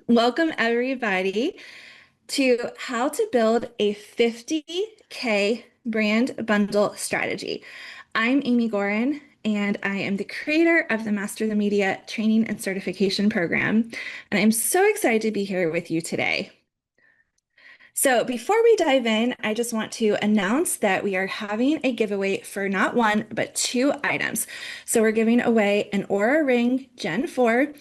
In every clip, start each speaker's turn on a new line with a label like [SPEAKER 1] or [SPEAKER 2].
[SPEAKER 1] Welcome, everybody, to how to build a 50K brand bundle strategy. I'm Amy Gorin, and I am the creator of the Master the Media training and certification program. And I'm so excited to be here with you today. So before we dive in, I just want to announce that we are having a giveaway for not one, but two items. So we're giving away an Oura Ring Gen 4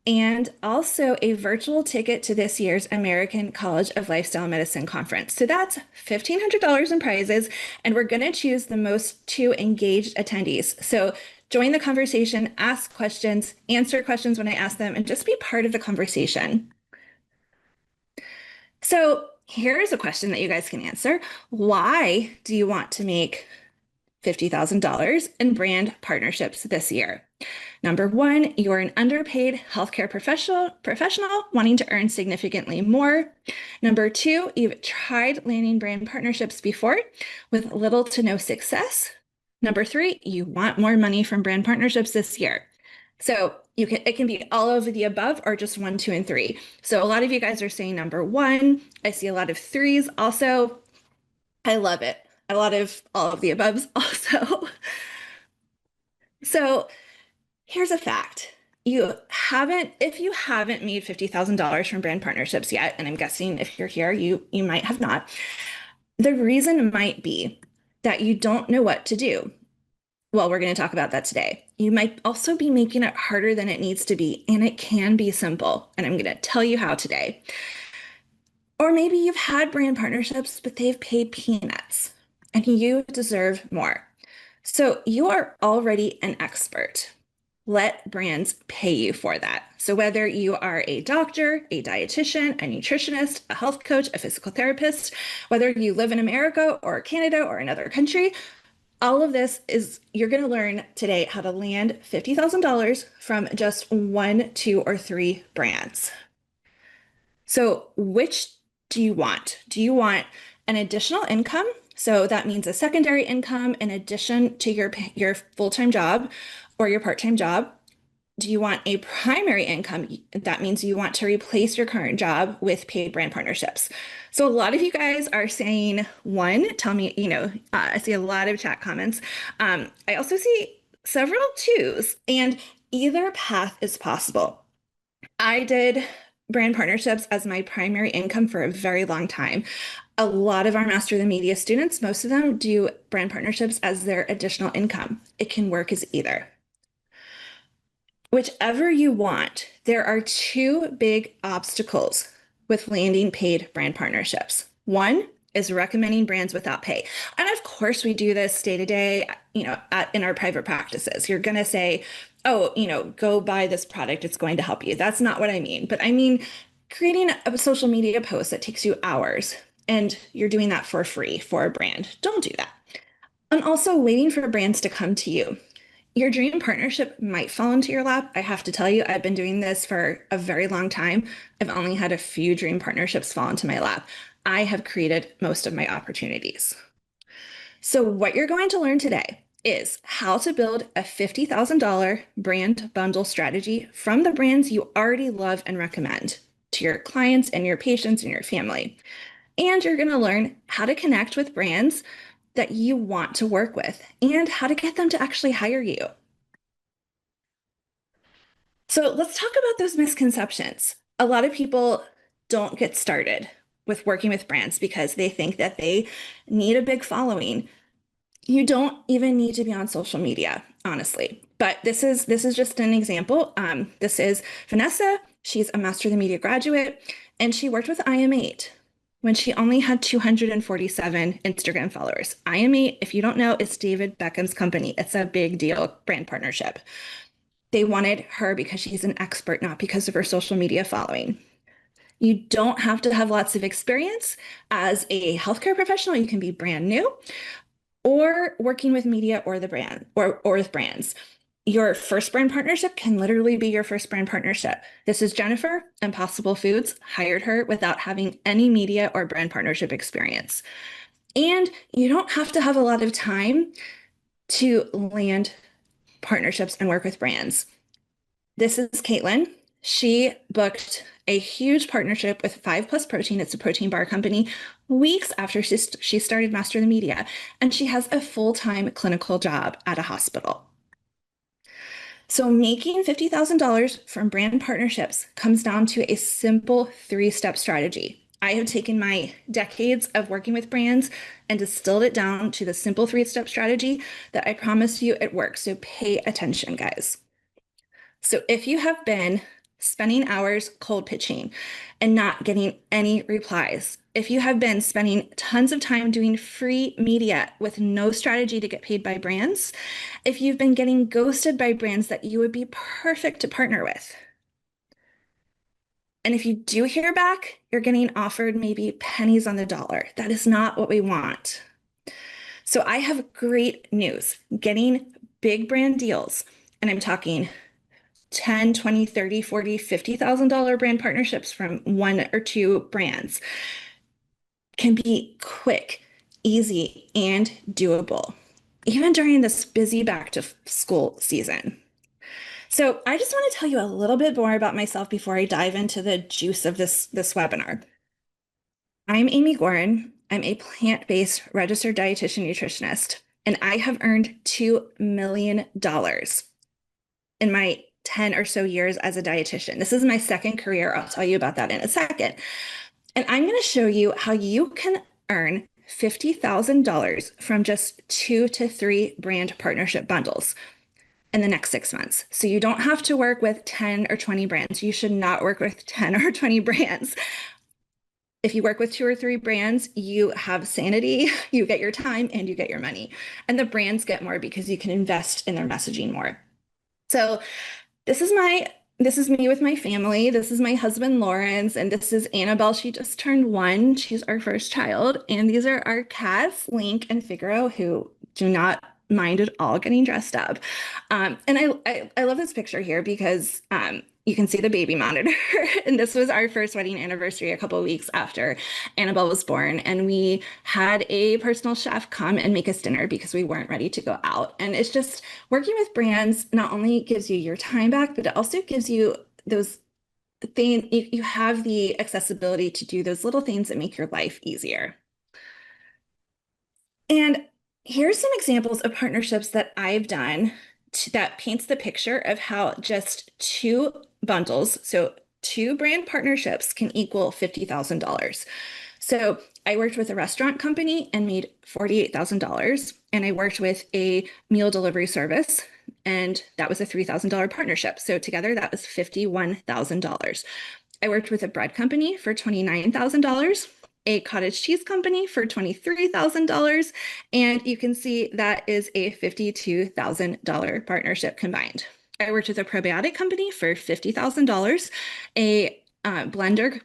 [SPEAKER 1] and also a virtual ticket to this year's American College of Lifestyle Medicine conference. So that's $1,500 in prizes, and we're going to choose the most two engaged attendees. So join the conversation, ask questions, answer questions when I ask them, and just be part of the conversation. So here's a question that you guys can answer. Why do you want to make $50,000 in brand partnerships this year? Number one, you're an underpaid healthcare professional wanting to earn significantly more. Number two, you've tried landing brand partnerships before with little to no success. Number three, you want more money from brand partnerships this year. So it can be all of the above or just one, two, and three. So a lot of you guys are saying number one. I see a lot of threes also. I love it. A lot of all of the above also. So here's a fact. If you haven't made $50,000 from brand partnerships yet, and I'm guessing if you're here, you might have not, the reason might be that you don't know what to do. Well, we're going to talk about that today. You might also be making it harder than it needs to be, and it can be simple, and I'm going to tell you how today. Or maybe you've had brand partnerships, but they've paid peanuts, and you deserve more. So you are already an expert. Let brands pay you for that. So whether you are a doctor, a dietitian, a nutritionist, a health coach, a physical therapist, whether you live in America or Canada or another country, all of this is you're going to learn today how to land $50,000 from just one, two, or three brands. So which do you want? Do you want an additional income? So that means a secondary income in addition to your full-time job or your part-time job. Do you want a primary income? That means you want to replace your current job with paid brand partnerships. So a lot of you guys are saying one. Tell me, I see a lot of chat comments. I also see several twos, and either path is possible. I did brand partnerships as my primary income for a very long time. A lot of our Master the Media students, most of them do brand partnerships as their additional income. It can work as either. Whichever you want, there are two big obstacles with landing paid brand partnerships. One is recommending brands without pay. And of course, we do this day to day, in our private practices. You're going to say, oh, go buy this product. It's going to help you. That's not what I mean. But I mean, creating a social media post that takes you hours and you're doing that for free for a brand. Don't do that. And also waiting for brands to come to you. Your dream partnership might fall into your lap. I have to tell you, I've been doing this for a very long time. I've only had a few dream partnerships fall into my lap. I have created most of my opportunities. So what you're going to learn today is how to build a $50,000 brand bundle strategy from the brands you already love and recommend to your clients and your patients and your family. And you're going to learn how to connect with brands that you want to work with and how to get them to actually hire you. So let's talk about those misconceptions. A lot of people don't get started with working with brands because they think that they need a big following. You don't even need to be on social media, honestly. But this is just an example. This is Vanessa. She's a Master of the Media graduate, and she worked with IM8 when she only had 247 Instagram followers. IM8, if you don't know, is David Beckham's company. It's a big deal brand partnership. They wanted her because she's an expert, not because of her social media following. You don't have to have lots of experience as a healthcare professional. You can be brand new or working with media or the brand or with brands. Your first brand partnership can literally be your first brand partnership. This is Jennifer. Impossible Foods hired her without having any media or brand partnership experience. And you don't have to have a lot of time to land partnerships and work with brands. This is Caitlin. She booked a huge partnership with 5 Plus Protein. It's a protein bar company weeks after she started Master the Media, and she has a full-time clinical job at a hospital. So making $50,000 from brand partnerships comes down to a simple 3-step strategy. I have taken my decades of working with brands and distilled it down to the simple 3-step strategy that I promise you it works. So pay attention, guys. So if you have been spending hours cold pitching and not getting any replies, if you have been spending tons of time doing free media with no strategy to get paid by brands, if you've been getting ghosted by brands that you would be perfect to partner with, and if you do hear back, you're getting offered maybe pennies on the dollar. That is not what we want. So I have great news. Getting big brand deals, and I'm talking 10, 20, 30, 40, $50,000 brand partnerships from 1 or 2 brands can be quick, easy, and doable, even during this busy back to school season. So I just want to tell you a little bit more about myself before I dive into the juice of this webinar. I'm Amy Gorin. I'm a plant-based registered dietitian nutritionist, and I have earned $2 million in my 10 or so years as a dietitian. This is my second career. I'll tell you about that in a second. And I'm going to show you how you can earn $50,000 from just 2 to 3 brand partnership bundles in the next 6 months. So you don't have to work with 10 or 20 brands. You should not work with 10 or 20 brands. If you work with 2 or 3 brands, you have sanity, you get your time, and you get your money. And the brands get more because you can invest in their messaging more. So this is me with my family. This is my husband, Lawrence, and this is Annabelle. She just turned 1. She's our first child. And these are our cats, Link and Figaro, who do not mind at all getting dressed up. And I love this picture here because you can see the baby monitor. And this was our first wedding anniversary a couple of weeks after Annabelle was born. And we had a personal chef come and make us dinner because we weren't ready to go out. And it's just working with brands not only gives you your time back, but it also gives you those things. You have the accessibility to do those little things that make your life easier. And here's some examples of partnerships that I've done that paints the picture of how just 2 bundles, so 2 brand partnerships, can equal $50,000. So I worked with a restaurant company and made $48,000, and I worked with a meal delivery service, and that was a $3,000 partnership. So together that was $51,000. I worked with a bread company for $29,000, a cottage cheese company for $23,000, and you can see that is a $52,000 partnership combined. I worked with a probiotic company for $50,000, a blender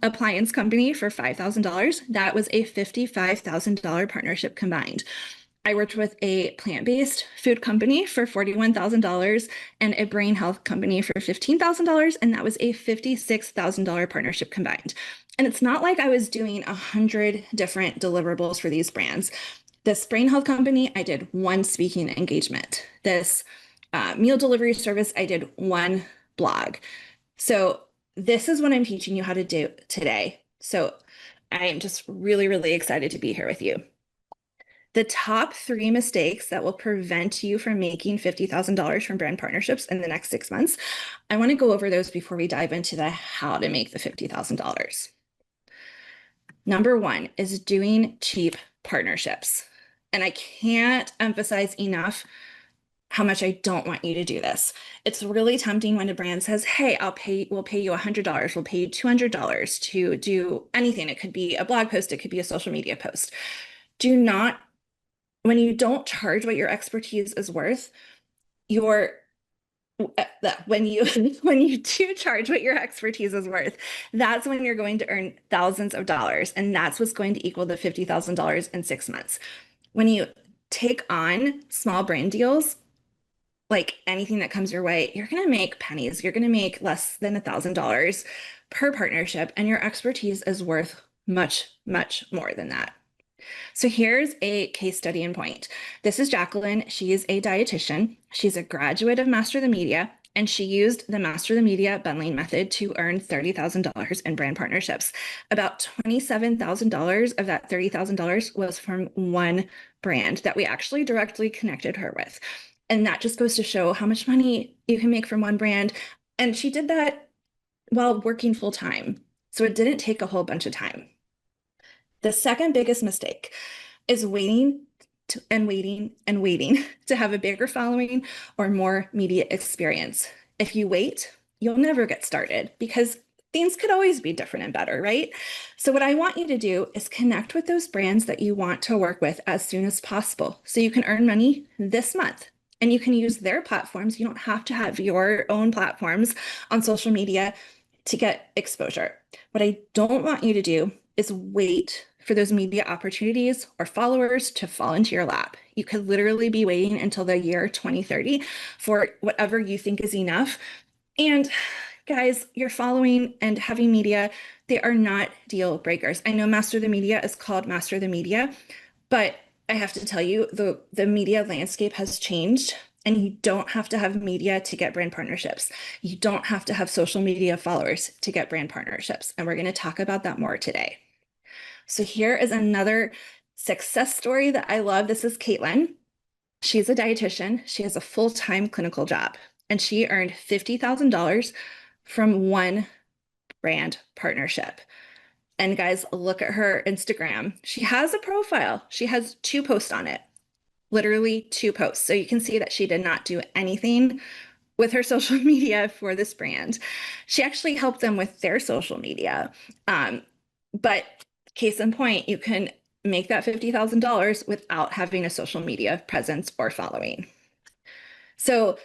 [SPEAKER 1] appliance company for $5,000. That was a $55,000 partnership combined. I worked with a plant-based food company for $41,000 and a brain health company for $15,000, and that was a $56,000 partnership combined. And it's not like I was doing 100 different deliverables for these brands. This brain health company, I did 1 speaking engagement. This meal delivery service, I did 1 blog. So this is what I'm teaching you how to do today. So I am just really, really excited to be here with you. The top 3 mistakes that will prevent you from making $50,000 from brand partnerships in the next 6 months, I want to go over those before we dive into the how to make the $50,000. Number 1 is doing cheap partnerships. And I can't emphasize enough how much I don't want you to do this. It's really tempting when a brand says, hey, we'll pay you $100, we'll pay you $200 to do anything. It could be a blog post, it could be a social media post. When you don't charge what your expertise is worth, when you do charge what your expertise is worth, that's when you're going to earn thousands of dollars, and that's what's going to equal the $50,000 in 6 months. When you take on small brand deals, like anything that comes your way, you're going to make pennies. You're going to make less than $1,000 per partnership, and your expertise is worth much, much more than that. So here's a case study in point. This is Jacqueline. She is a dietitian. She's a graduate of Master the Media, and she used the Master the Media bundling method to earn $30,000 in brand partnerships. About $27,000 of that $30,000 was from one brand that we actually directly connected her with. And that just goes to show how much money you can make from one brand. And she did that while working full time. So it didn't take a whole bunch of time. The second biggest mistake is waiting and waiting and waiting to have a bigger following or more media experience. If you wait, you'll never get started because things could always be different and better, right? So what I want you to do is connect with those brands that you want to work with as soon as possible so you can earn money this month. And you can use their platforms. You don't have to have your own platforms on social media to get exposure. What I don't want you to do is wait for those media opportunities or followers to fall into your lap. You could literally be waiting until the year 2030 for whatever you think is enough. And guys, your following and having media, they are not deal breakers. I know Master the Media is called Master the Media, but I have to tell you, the media landscape has changed. And you don't have to have media to get brand partnerships. You don't have to have social media followers to get brand partnerships. And we're going to talk about that more today. So here is another success story that I love. This is Caitlin. She's a dietitian. She has a full-time clinical job, and she earned $50,000 from one brand partnership. And guys, look at her Instagram. She has a profile. She has 2 posts on it. Literally 2 posts. So you can see that she did not do anything with her social media for this brand. She actually helped them with their social media. But case in point, you can make that $50,000 without having a social media presence or following. So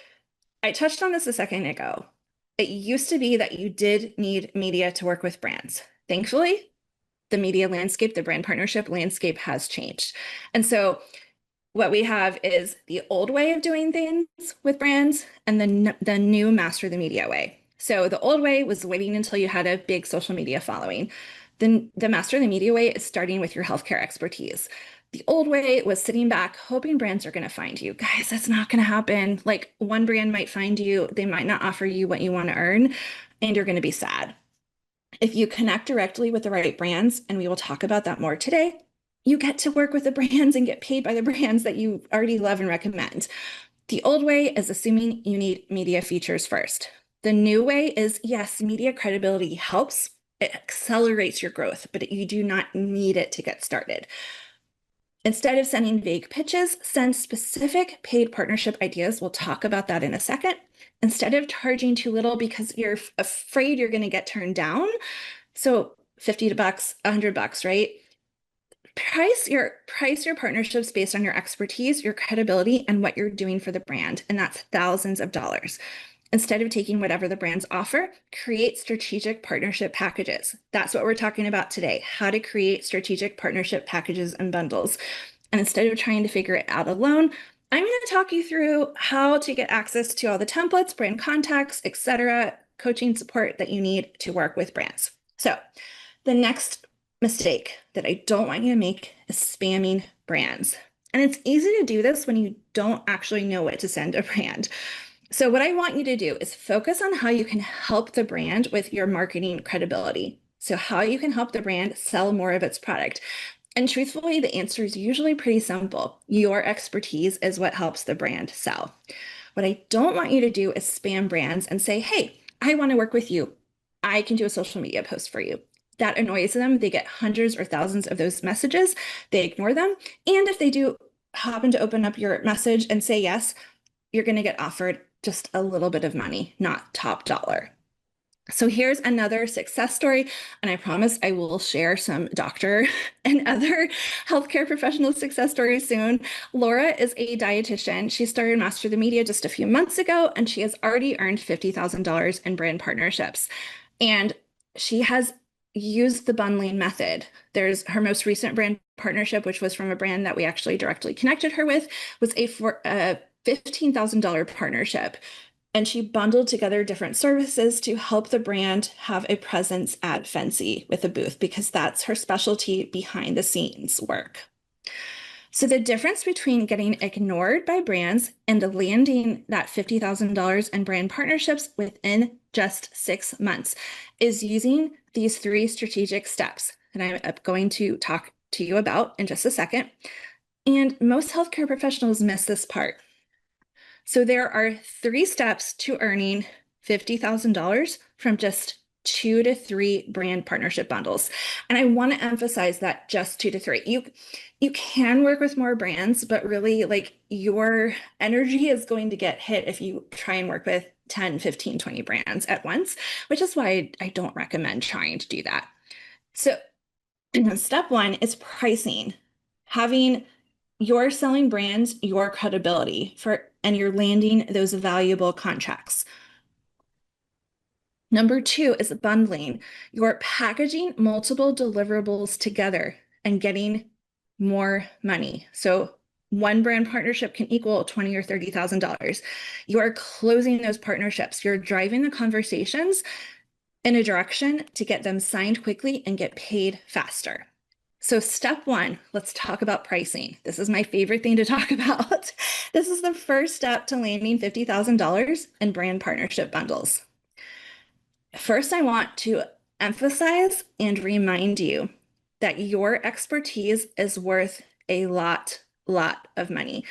[SPEAKER 1] I touched on this a second ago. It used to be that you did need media to work with brands. Thankfully, the media landscape, the brand partnership landscape has changed. And so what we have is the old way of doing things with brands and the new Master the Media way. So the old way was waiting until you had a big social media following. Then the Master the Media way is starting with your healthcare expertise. The old way was sitting back, hoping brands are going to find you. Guys, that's not going to happen. Like, one brand might find you, they might not offer you what you want to earn, and you're going to be sad. If you connect directly with the right brands, and we will talk about that more today, you get to work with the brands and get paid by the brands that you already love and recommend. The old way is assuming you need media features first. The new way is, yes, media credibility helps. It accelerates your growth, but you do not need it to get started. Instead of sending vague pitches, send specific paid partnership ideas. We'll talk about that in a second. Instead of charging too little because you're afraid you're going to get turned down. So $50, $100, right? Price your partnerships based on your expertise, your credibility, and what you're doing for the brand. And that's thousands of dollars. Instead of taking whatever the brands offer, create strategic partnership packages. That's what we're talking about today, how to create strategic partnership packages and bundles. And instead of trying to figure it out alone, I'm going to talk you through how to get access to all the templates, brand contacts, etc., coaching support that you need to work with brands. So the next mistake that I don't want you to make is spamming brands. And it's easy to do this when you don't actually know what to send a brand. So what I want you to do is focus on how you can help the brand with your marketing credibility. So how you can help the brand sell more of its product. And truthfully, the answer is usually pretty simple. Your expertise is what helps the brand sell. What I don't want you to do is spam brands and say, hey, I want to work with you. I can do a social media post for you. That annoys them. They get hundreds or thousands of those messages. They ignore them. And if they do happen to open up your message and say yes, you're going to get offered just a little bit of money, not top dollar. So here's another success story, and I promise I will share some doctor and other healthcare professional success stories soon. Laura is a dietitian. She started Master the Media just a few months ago, and she has already earned $50,000 in brand partnerships. And she has used the bundling method. There's her most recent brand partnership, which was from a brand that we actually directly connected her with, was a $15,000 partnership. And she bundled together different services to help the brand have a presence at Fenty with a booth, because that's her specialty behind the scenes work. So the difference between getting ignored by brands and landing that $50,000 in brand partnerships within just 6 months is using these 3 strategic steps that I'm going to talk to you about in just a second. And most healthcare professionals miss this part. So there are 3 steps to earning $50,000 from just 2 to 3 brand partnership bundles. And I want to emphasize that just 2 to 3. You can work with more brands, but really like your energy is going to get hit if you try and work with 10, 15, 20 brands at once, which is why I don't recommend trying to do that. So step 1 is pricing. Having you're selling brands your credibility and you're landing those valuable contracts. Number 2 is bundling. You're packaging multiple deliverables together and getting more money. So one brand partnership can equal $20,000 or $30,000. You are closing those partnerships. You're driving the conversations in a direction to get them signed quickly and get paid faster. So step 1, let's talk about pricing. This is my favorite thing to talk about. This is the first step to landing $50,000 in brand partnership bundles. First, I want to emphasize and remind you that your expertise is worth a lot of money.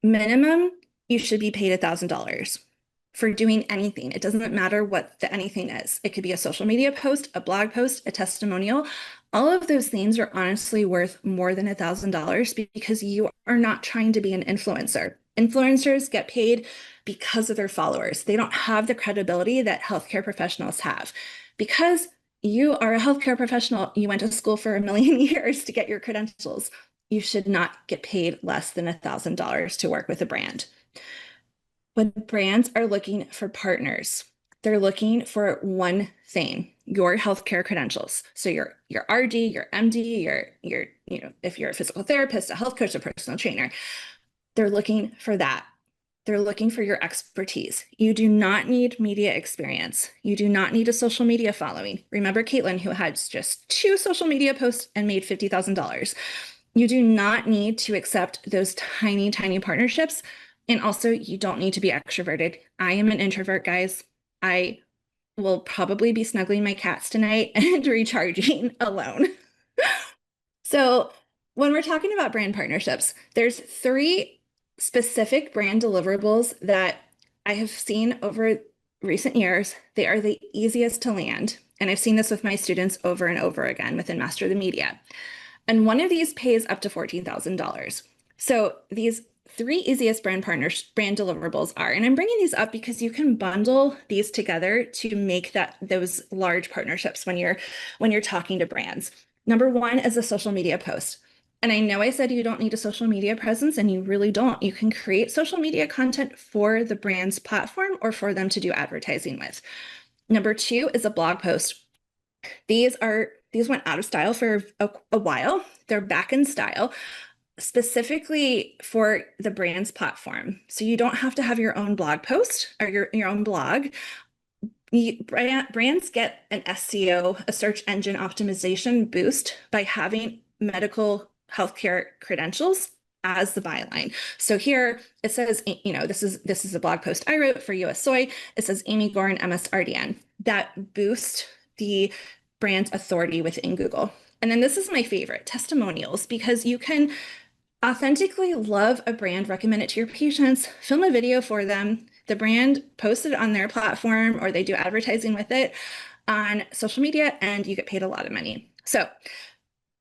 [SPEAKER 1] Minimum, you should be paid $1,000 for doing anything. It doesn't matter what the anything is. It could be a social media post, a blog post, a testimonial. All of those things are honestly worth more than $1,000 because you are not trying to be an influencer. Influencers get paid because of their followers. They don't have the credibility that healthcare professionals have. Because you are a healthcare professional, you went to school for a million years to get your credentials. You should not get paid less than $1,000 to work with a brand. When brands are looking for partners, they're looking for one thing: your healthcare credentials. So your RD, your MD, your if you're a physical therapist, a health coach, a personal trainer, they're looking for that. They're looking for your expertise. You do not need media experience. You do not need a social media following. Remember Caitlin, who had just 2 social media posts and made $50,000. You do not need to accept those tiny partnerships. And also, you don't need to be extroverted. I am an introvert, guys. I will probably be snuggling my cats tonight and recharging alone. So when we're talking about brand partnerships, there's 3 specific brand deliverables that I have seen over recent years. They are the easiest to land. And I've seen this with my students over and over again within Master the Media. And one of these pays up to $14,000. So these 3 easiest brand deliverables are, and I'm bringing these up because you can bundle these together to make those large partnerships when you're talking to brands. Number 1 is a social media post. And I know I said you don't need a social media presence, and you really don't. You can create social media content for the brand's platform or for them to do advertising with. Number 2 is a blog post. These went out of style for a while. They're back in style, specifically for the brand's platform. So you don't have to have your own blog post or your own blog. Brands get an SEO, a search engine optimization boost by having medical healthcare credentials as the byline. So here it says, this is a blog post I wrote for US Soy. It says Amy Gorin, MSRDN. That boosts the brand's authority within Google. And then this is my favorite, testimonials, because you can authentically love a brand, recommend it to your patients, film a video for them. The brand posts it on their platform or they do advertising with it on social media, and you get paid a lot of money. So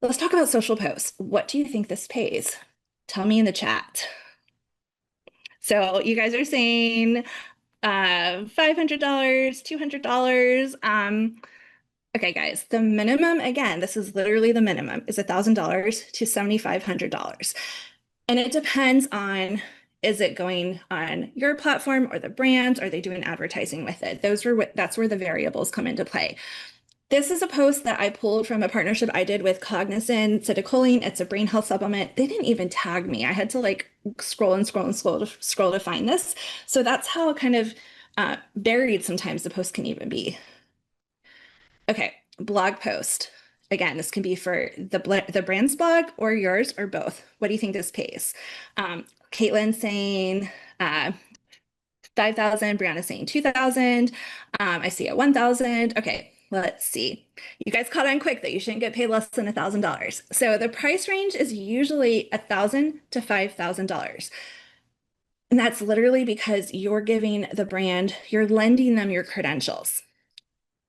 [SPEAKER 1] let's talk about social posts. What do you think this pays? Tell me in the chat. So you guys are saying $500, $200. Okay, guys, the minimum, again, this is literally the minimum, is $1,000 to $7,500. And it depends on, is it going on your platform or the brand? Are they doing advertising with it? That's where the variables come into play. This is a post that I pulled from a partnership I did with Cognizant Citicoline. It's a brain health supplement. They didn't even tag me. I had to scroll to find this. So that's how kind of buried sometimes the post can even be. Okay, blog post. Again, this can be for the brand's blog or yours or both. What do you think this pays? Caitlin's saying 5,000, Brianna's saying 2,000. I see a 1,000. Okay, let's see. You guys caught on quick that you shouldn't get paid less than $1,000. So the price range is usually $1,000 to $5,000. And that's literally because you're giving the brand, you're lending them your credentials.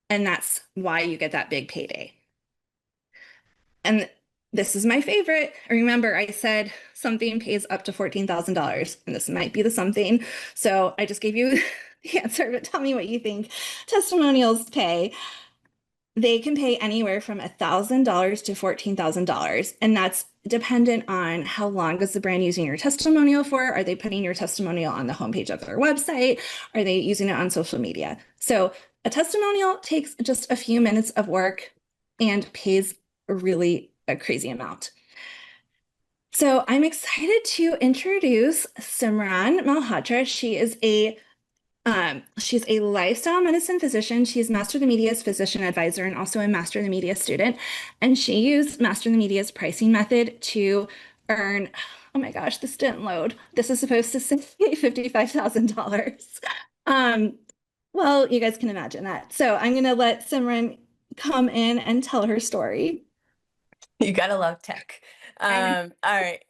[SPEAKER 1] And that's why you get that big payday. And this is my favorite. Remember, I said something pays up to $14,000, and this might be the something. So I just gave you the answer, but tell me what you think testimonials pay. They can pay anywhere from $1,000 to $14,000, and that's dependent on how long is the brand using your testimonial for? Are they putting your testimonial on the homepage of their website? Are they using it on social media? So a testimonial takes just a few minutes of work and pays really a crazy amount. So I'm excited to introduce Simran Malhotra. She's a lifestyle medicine physician. She's Master of the Media's physician advisor and also a Master of the Media student. And she used Master of the Media's pricing method to earn, oh my gosh, this didn't load. This is supposed to say $55,000. Well, you guys can imagine that. So I'm going to let Simran come in and tell her story.
[SPEAKER 2] You gotta love tech. All right.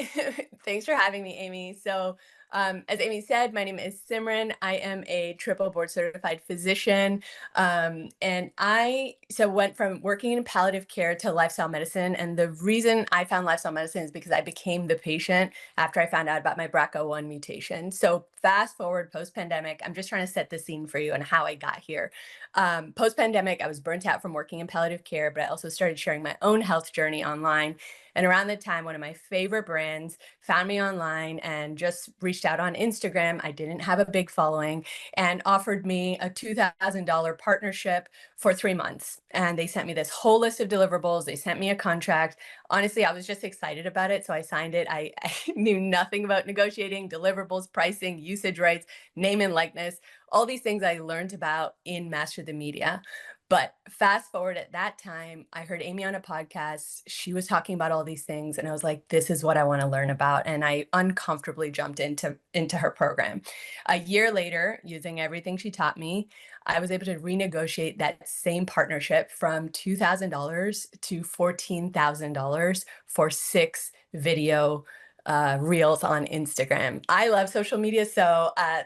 [SPEAKER 2] Thanks for having me, Amy. So, as Amy said, my name is Simran. I am a triple board certified physician. And I went from working in palliative care to lifestyle medicine. And the reason I found lifestyle medicine is because I became the patient after I found out about my BRCA1 mutation. So fast forward post-pandemic, I'm just trying to set the scene for you and how I got here. Post-pandemic, I was burnt out from working in palliative care, but I also started sharing my own health journey online. And around the time, one of my favorite brands found me online and just reached out on Instagram. I didn't have a big following and offered me a $2,000 partnership for 3 months. And they sent me this whole list of deliverables. They sent me a contract. Honestly, I was just excited about it. So I signed it. I knew nothing about negotiating, deliverables, pricing, usage rights, name and likeness, all these things I learned about in Master the Media. But fast forward at that time, I heard Amy on a podcast. She was talking about all these things, and I was like, this is what I want to learn about. And I uncomfortably jumped into her program. A year later, using everything she taught me, I was able to renegotiate that same partnership from $2,000 to $14,000 for 6 video reels on Instagram. I love social media, so I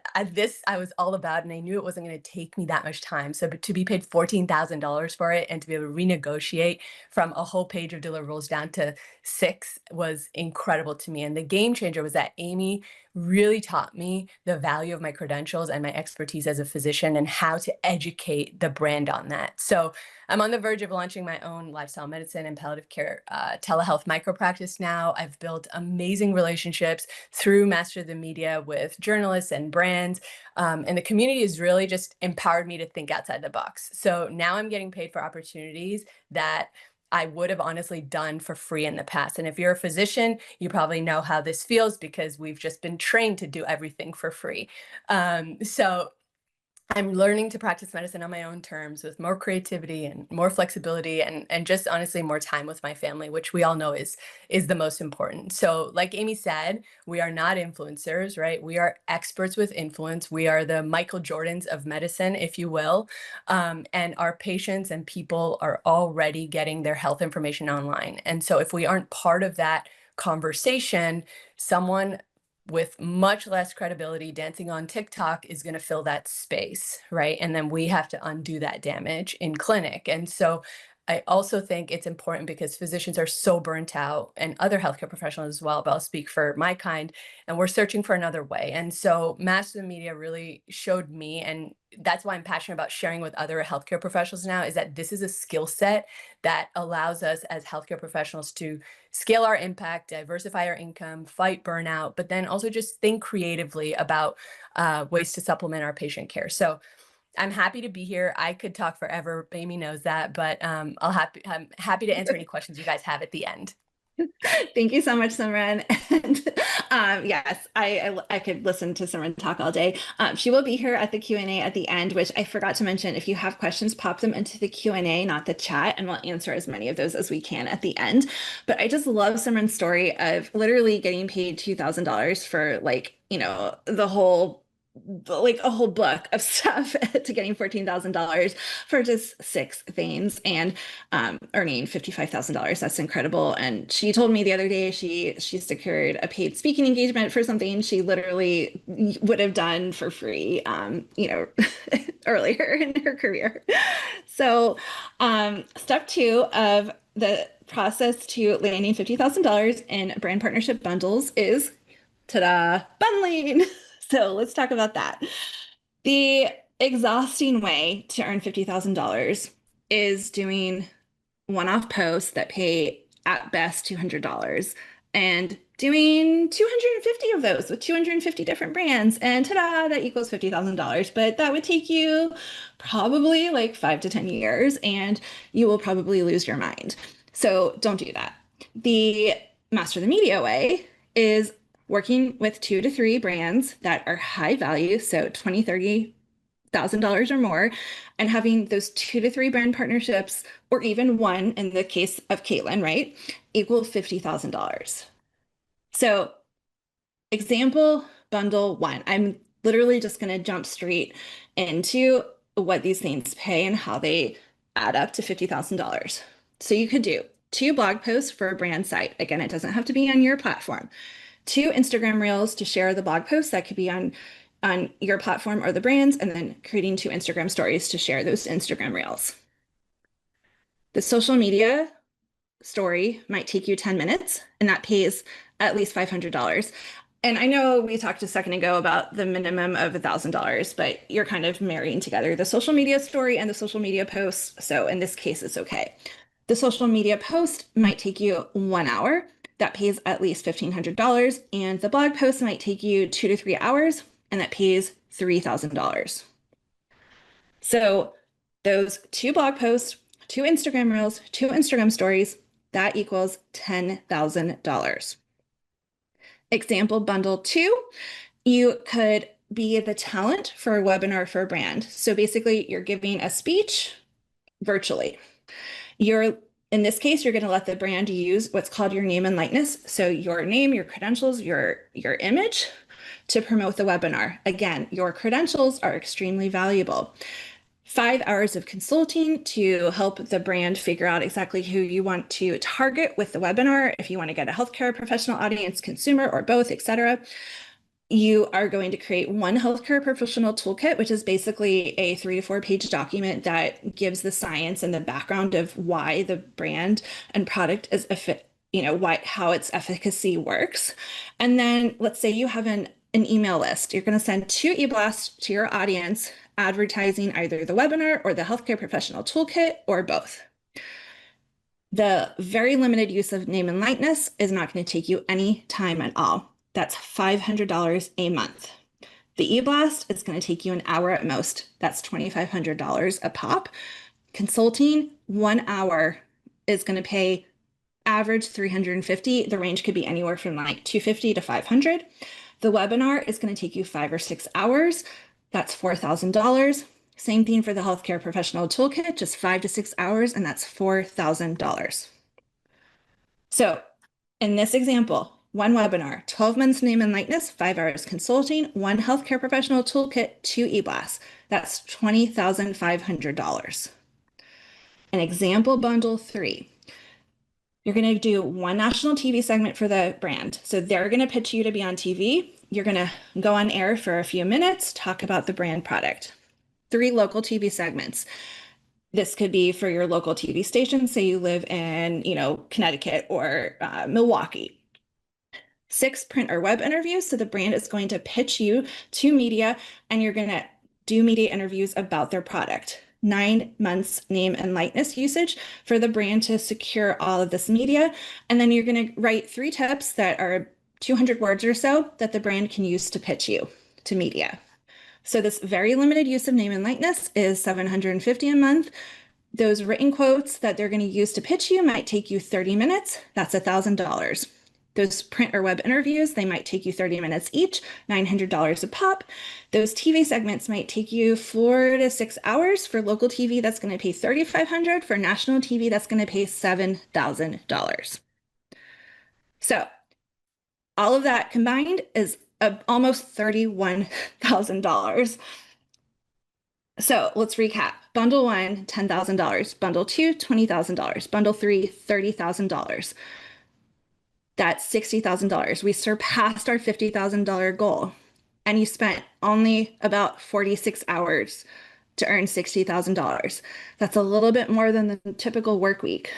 [SPEAKER 2] was all about, and I knew it wasn't going to take me that much time. So to be paid $14,000 for it and to be able to renegotiate from a whole page of deliverables down to 6 was incredible to me. And the game changer was that Amy really taught me the value of my credentials and my expertise as a physician and how to educate the brand on that. So I'm on the verge of launching my own lifestyle medicine and palliative care telehealth micro practice now. I've built amazing relationships through Master the Media with journalists and brands. And the community has really just empowered me to think outside the box. So now I'm getting paid for opportunities that I would have honestly done for free in the past. And if you're a physician, you probably know how this feels because we've just been trained to do everything for free. So I'm learning to practice medicine on my own terms with more creativity and more flexibility and just honestly more time with my family, which we all know is the most important. So like Amy said, we are not influencers, right? We are experts with influence. We are the Michael Jordans of medicine, if you will. And our patients and people are already getting their health information online. And so if we aren't part of that conversation, someone with much less credibility dancing on TikTok is going to fill that space, right? And then we have to undo that damage in clinic. And so I also think it's important because physicians are so burnt out and other healthcare professionals as well, but I'll speak for my kind, and we're searching for another way. And so Master Media really showed me, and that's why I'm passionate about sharing with other healthcare professionals now, is that this is a skill set that allows us as healthcare professionals to scale our impact, diversify our income, fight burnout, but then also just think creatively about ways to supplement our patient care. So I'm happy to be here. I could talk forever. Amy knows that, but I'm happy to answer any questions you guys have at the end.
[SPEAKER 1] Thank you so much, Simran. And yes, I could listen to Simran talk all day. She will be here at the Q&A at the end, which I forgot to mention. If you have questions, pop them into the Q&A, not the chat, and we'll answer as many of those as we can at the end. But I just love Simran's story of literally getting paid $2,000 for like, the whole like a whole book of stuff to getting $14,000 for just 6 veins and earning $55,000. That's incredible. And she told me the other day she secured a paid speaking engagement for something she literally would have done for free, earlier in her career. So, step 2 of the process to landing $50,000 in brand partnership bundles is ta-da, bundling. So let's talk about that. The exhausting way to earn $50,000 is doing one-off posts that pay at best $200 and doing 250 of those with 250 different brands. And ta-da, that equals $50,000. But that would take you probably like 5 to 10 years, and you will probably lose your mind. So don't do that. The master the media way is working with 2 to 3 brands that are high value, so 20, $30,000 or more, and having those 2 to 3 brand partnerships, or even one in the case of Caitlin, right, equal $50,000. So example bundle 1, I'm literally just going to jump straight into what these things pay and how they add up to $50,000. So you could do 2 blog posts for a brand site. Again, it doesn't have to be on your platform. 2 Instagram reels to share the blog posts that could be on your platform or the brands, and then creating 2 Instagram stories to share those Instagram reels. The social media story might take you 10 minutes, and that pays at least $500. And I know we talked a second ago about the minimum of $1,000, but you're kind of marrying together the social media story and the social media posts. So in this case, it's okay. The social media post might take you 1 hour. That pays at least $1,500. And the blog post might take you 2 to 3 hours, and that pays $3,000. So those 2 blog posts, 2 Instagram reels, 2 Instagram stories, that equals $10,000. Example bundle 2, you could be the talent for a webinar for a brand. So basically you're giving a speech virtually. In this case, you're going to let the brand use what's called your name and likeness. So your name, your credentials, your image to promote the webinar. Again, your credentials are extremely valuable. 5 hours of consulting to help the brand figure out exactly who you want to target with the webinar. If you want to get a healthcare professional audience, consumer, or both, etc. You are going to create one healthcare professional toolkit, which is basically a 3 to 4 page document that gives the science and the background of why the brand and product is how its efficacy works. And then let's say you have an email list. You're going to send 2 e-blasts to your audience advertising either the webinar or the healthcare professional toolkit or both. The very limited use of name and likeness is not going to take you any time at all. That's $500 a month. The e-blast is going to take you an hour at most. That's $2,500 a pop. Consulting, 1 hour is going to pay average $350. The range could be anywhere from like $250 to $500. The webinar is going to take you 5 or 6 hours. That's $4,000. Same thing for the healthcare professional toolkit, just 5 to 6 hours, and that's $4,000. So in this example, 1 webinar, 12 months name and likeness, 5 hours consulting, 1 healthcare professional toolkit, 2 e-blasts. That's $20,500. An example bundle 3. You're going to do 1 national TV segment for the brand. So they're going to pitch you to be on TV. You're going to go on air for a few minutes, talk about the brand product. 3 local TV segments. This could be for your local TV station. Say you live in, Connecticut or Milwaukee. 6 print or web interviews. So the brand is going to pitch you to media, and you're going to do media interviews about their product. 9 months name and likeness usage for the brand to secure all of this media. And then you're going to write 3 tips that are 200 words or so that the brand can use to pitch you to media. So this very limited use of name and likeness is $750 a month. Those written quotes that they're going to use to pitch you might take you 30 minutes. That's $1,000. Those print or web interviews, they might take you 30 minutes each, $900 a pop. Those TV segments might take you 4 to 6 hours. For local TV, that's going to pay $3,500. For national TV, that's going to pay $7,000. So all of that combined is almost $31,000. So let's recap. Bundle one, $10,000. Bundle two, $20,000. Bundle three, $30,000. That's $60,000. We surpassed our $50,000 goal. And you spent only about 46 hours to earn $60,000. That's a little bit more than the typical work week.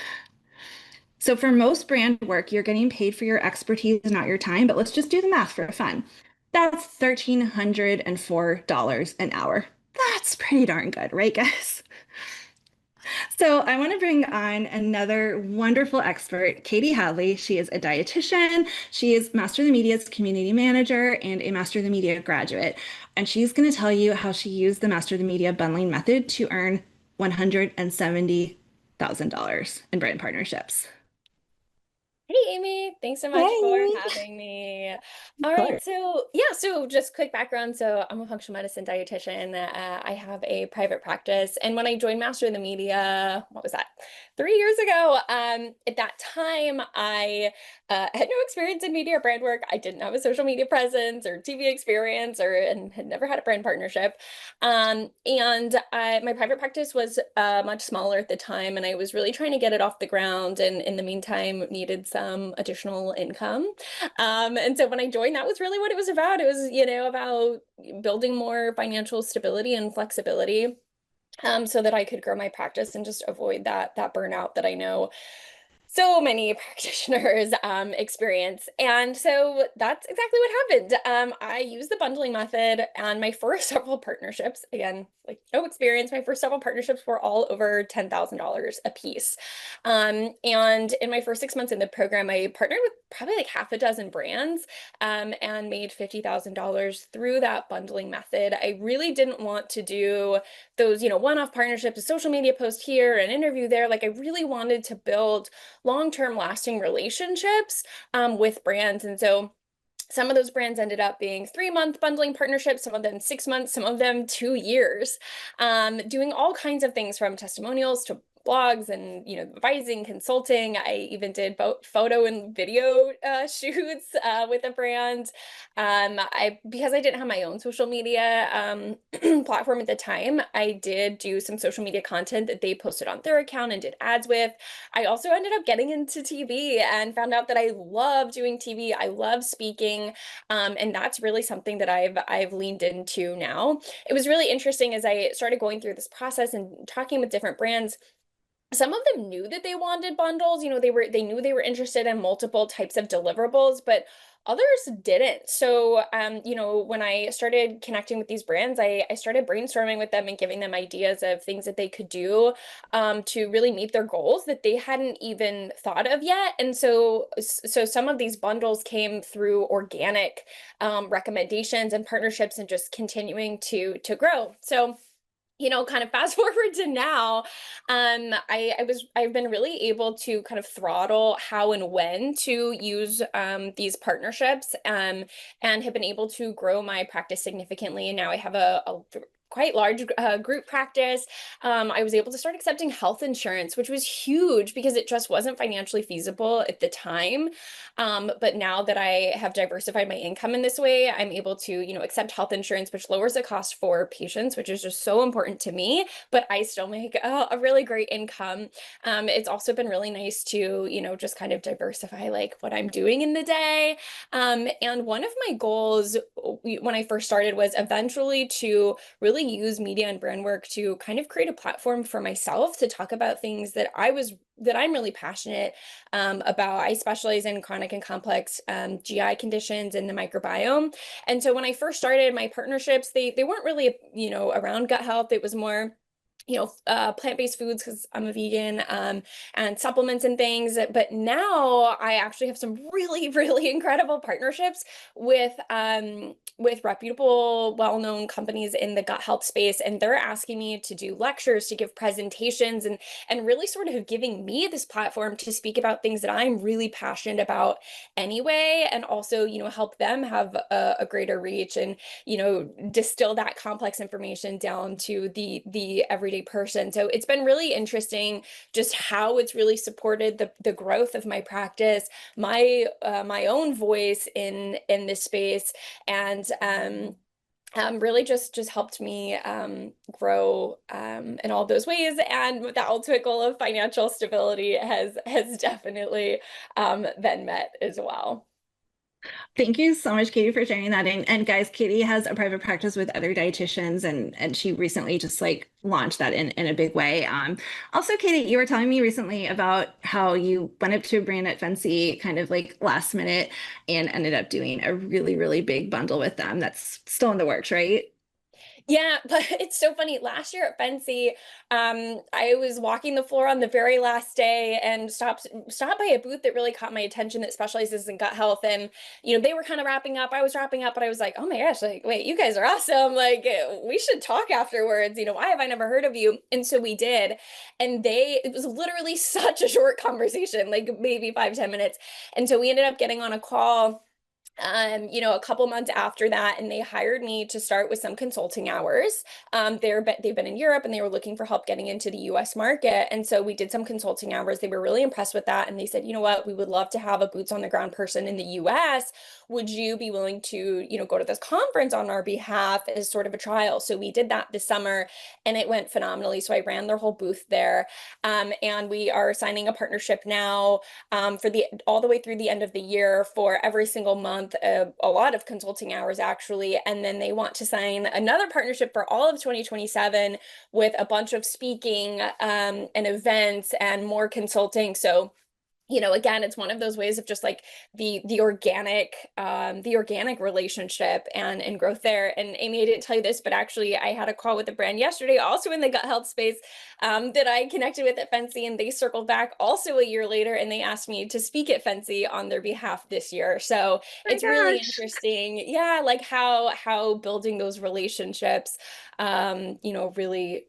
[SPEAKER 1] So for most brand work, you're getting paid for your expertise, not your time, but let's just do the math for fun. That's $1,304 an hour. That's pretty darn good, right, guys? So I want to bring on another wonderful expert, Katie Hadley. She is a dietitian. She is Master of the Media's community manager and a Master of the Media graduate. And she's going to tell you how she used the Master of the Media bundling method to earn $170,000 in brand partnerships.
[SPEAKER 2] Hey, Amy, thanks so much for having me. All right, so just quick background. So I'm a functional medicine dietitian. I have a private practice. And when I joined Master of the Media, what was that? 3 years ago, at that time, I had no experience in media or brand work. I didn't have a social media presence or TV experience and had never had a brand partnership. My private practice was much smaller at the time, and I was really trying to get it off the ground, and in the meantime needed some additional income. And so when I joined, that was really what it was about. It was, about building more financial stability and flexibility, so that I could grow my practice and just avoid that burnout that I know so many practitioners experience. And so that's exactly what happened. I used the bundling method, and my first several partnerships, again, like no experience, my first several partnerships were all over $10,000 a piece. And in my first 6 months in the program, I partnered with probably like half a dozen brands, and made $50,000 through that bundling method. I really didn't want to do those, one-off partnerships, a social media post here, an interview there. Like I really wanted to build long-term lasting relationships with brands. And so some of those brands ended up being 3-month bundling partnerships, some of them 6 months, some of them 2 years, doing all kinds of things from testimonials to blogs and advising, consulting. I even did both photo and video shoots with a brand. Because I didn't have my own social media platform at the time, I did do some social media content that they posted on their account and did ads with. I also ended up getting into TV and found out that I love doing TV. I love speaking, and that's really something that I've leaned into now. It was really interesting as I started going through this process and talking with different brands. Some of them knew that they wanted bundles. They knew they were interested in multiple types of deliverables, but others didn't. So, when I started connecting with these brands, I started brainstorming with them and giving them ideas of things that they could do to really meet their goals that they hadn't even thought of yet. And so some of these bundles came through organic recommendations and partnerships, and just continuing to grow. So, kind of fast forward to now, I've been really able to kind of throttle how and when to use these partnerships, and have been able to grow my practice significantly. And now I have a quite large group practice. I was able to start accepting health insurance, which was huge because it just wasn't financially feasible at the time. But now that I have diversified my income in this way, I'm able to, accept health insurance, which lowers the cost for patients, which is just so important to me, but I still make a really great income. It's also been really nice to, just kind of diversify like what I'm doing in the day. And one of my goals when I first started was eventually to really use media and brand work to kind of create a platform for myself to talk about things that I'm really passionate about. I specialize in chronic and complex GI conditions and the microbiome. And so when I first started my partnerships, they weren't really, around gut health. It was more
[SPEAKER 3] plant-based foods because I'm a vegan, and supplements and things. But now I actually have some really, really incredible partnerships with reputable, well-known companies in the gut health space, and they're asking me to do lectures, to give presentations, and really sort of giving me this platform to speak about things that I'm really passionate about anyway, and also, help them have a greater reach and, distill that complex information down to the everyday person. So it's been really interesting just how it's really supported the growth of my practice, my own voice in this space, and really just helped me grow in all those ways. And the ultimate goal of financial stability has definitely been met as well.
[SPEAKER 1] Thank you so much, Katie, for sharing that. And guys, Katie has a private practice with other dietitians, and she recently just like launched that in a big way. Also, Katie, you were telling me recently about how you went up to a brand at Fancy kind of like last minute and ended up doing a really, really big bundle with them. That's still in the works, right?
[SPEAKER 3] Yeah, but it's so funny. Last year at Fancy, I was walking the floor on the very last day and stopped by a booth that really caught my attention that specializes in gut health. And they were kind of wrapping up. I was wrapping up, but I was like, oh my gosh, like, wait, you guys are awesome. Like, we should talk afterwards. Why have I never heard of you? And so we did. And it was literally such a short conversation, like maybe 5, 10 minutes. And so we ended up getting on a call a couple months after that, and they hired me to start with some consulting hours. They've been in Europe and they were looking for help getting into the US market. And so we did some consulting hours. They were really impressed with that. And they said, you know what, we would love to have a boots on the ground person in the US. Would you be willing to, go to this conference on our behalf as sort of a trial? So we did that this summer and it went phenomenally. So I ran their whole booth there. And we are signing a partnership now for all the way through the end of the year for every single month, a lot of consulting hours actually. And then they want to sign another partnership for all of 2027 with a bunch of speaking and events and more consulting. So again, it's one of those ways of just like the organic relationship and growth there. And Amy, I didn't tell you this, but actually I had a call with a brand yesterday, also in the gut health space, that I connected with at Fancy, and they circled back also a year later and they asked me to speak at Fancy on their behalf this year. So
[SPEAKER 1] Oh my
[SPEAKER 3] it's really
[SPEAKER 1] gosh.
[SPEAKER 3] interesting. Yeah, like how building those relationships really,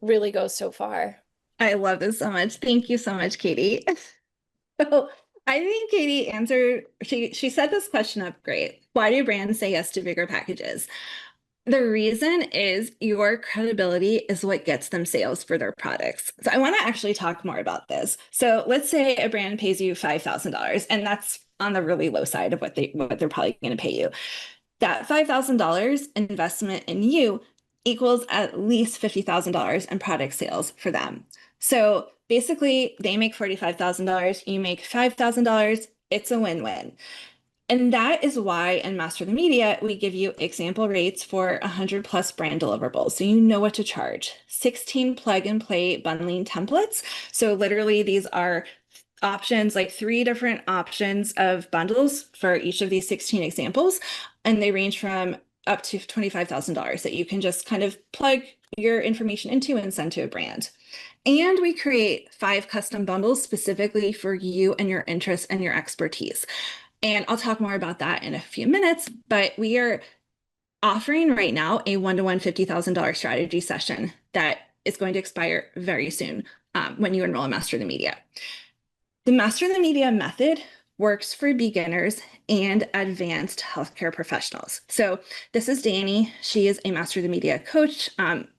[SPEAKER 3] really goes so far.
[SPEAKER 1] I love this so much. Thank you so much, Katie. So I think Katie answered, she set this question up great. Why do brands say yes to bigger packages? The reason is your credibility is what gets them sales for their products. So I want to actually talk more about this. So let's say a brand pays you $5,000, and that's on the really low side of what they're probably going to pay you. That $5,000 investment in you equals at least $50,000 in product sales for them. So basically, they make $45,000, you make $5,000. It's a win-win. And that is why in Master the Media, we give you example rates for 100 plus brand deliverables. So you know what to charge. 16 plug and play bundling templates. So literally these are options, like 3 different options of bundles for each of these 16 examples. And they range from up to $25,000 that you can just kind of plug your information into and send to a brand. And we create 5 custom bundles specifically for you and your interests and your expertise. And I'll talk more about that in a few minutes, but we are offering right now a one-to-one $50,000 strategy session that is going to expire very soon when you enroll in Master the Media. The Master the Media method works for beginners and advanced healthcare professionals. So this is Danny. She is a Master the Media coach,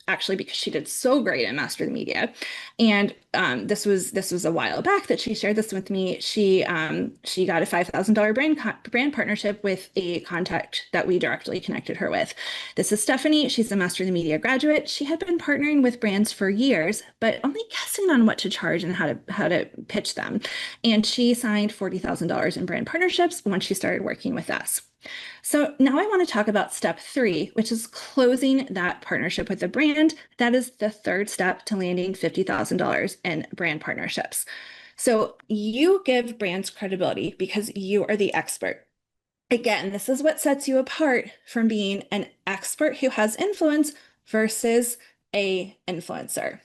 [SPEAKER 1] actually because she did so great at Master the Media. And this was a while back that she shared this with me. She got a $5,000 brand partnership with a contact that we directly connected her with. This is Stephanie. She's a Master the Media graduate. She had been partnering with brands for years, but only guessing on what to charge and how to pitch them. And she signed $40,000 in brand partnerships when she started working with us. So now I want to talk about step 3, which is closing that partnership with the brand. That is the third step to landing $50,000 in brand partnerships. So you give brands credibility because you are the expert. Again, this is what sets you apart from being an expert who has influence versus a influencer.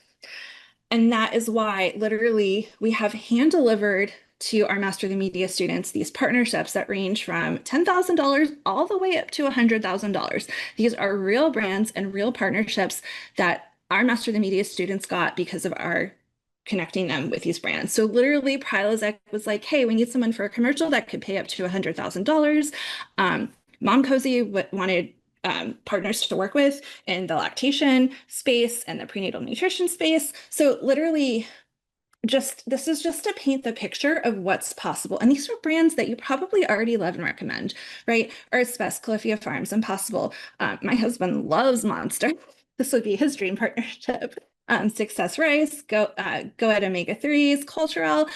[SPEAKER 1] And that is why literally we have hand delivered to our Master the Media students these partnerships that range from $10,000 all the way up to $100,000. These are real brands and real partnerships that our Master the Media students got because of our connecting them with these brands. So literally Prilosec was like, hey, we need someone for a commercial that could pay up to $100,000. Mom Cozy wanted partners to work with in the lactation space and the prenatal nutrition space. So literally this is just to paint the picture of what's possible. And these are brands that you probably already love and recommend, right? Earth's Best, Califia Farms, Impossible. My husband loves Monster. This would be his dream partnership. Success Rice, Go Ahead Omega-3s, Culturelle.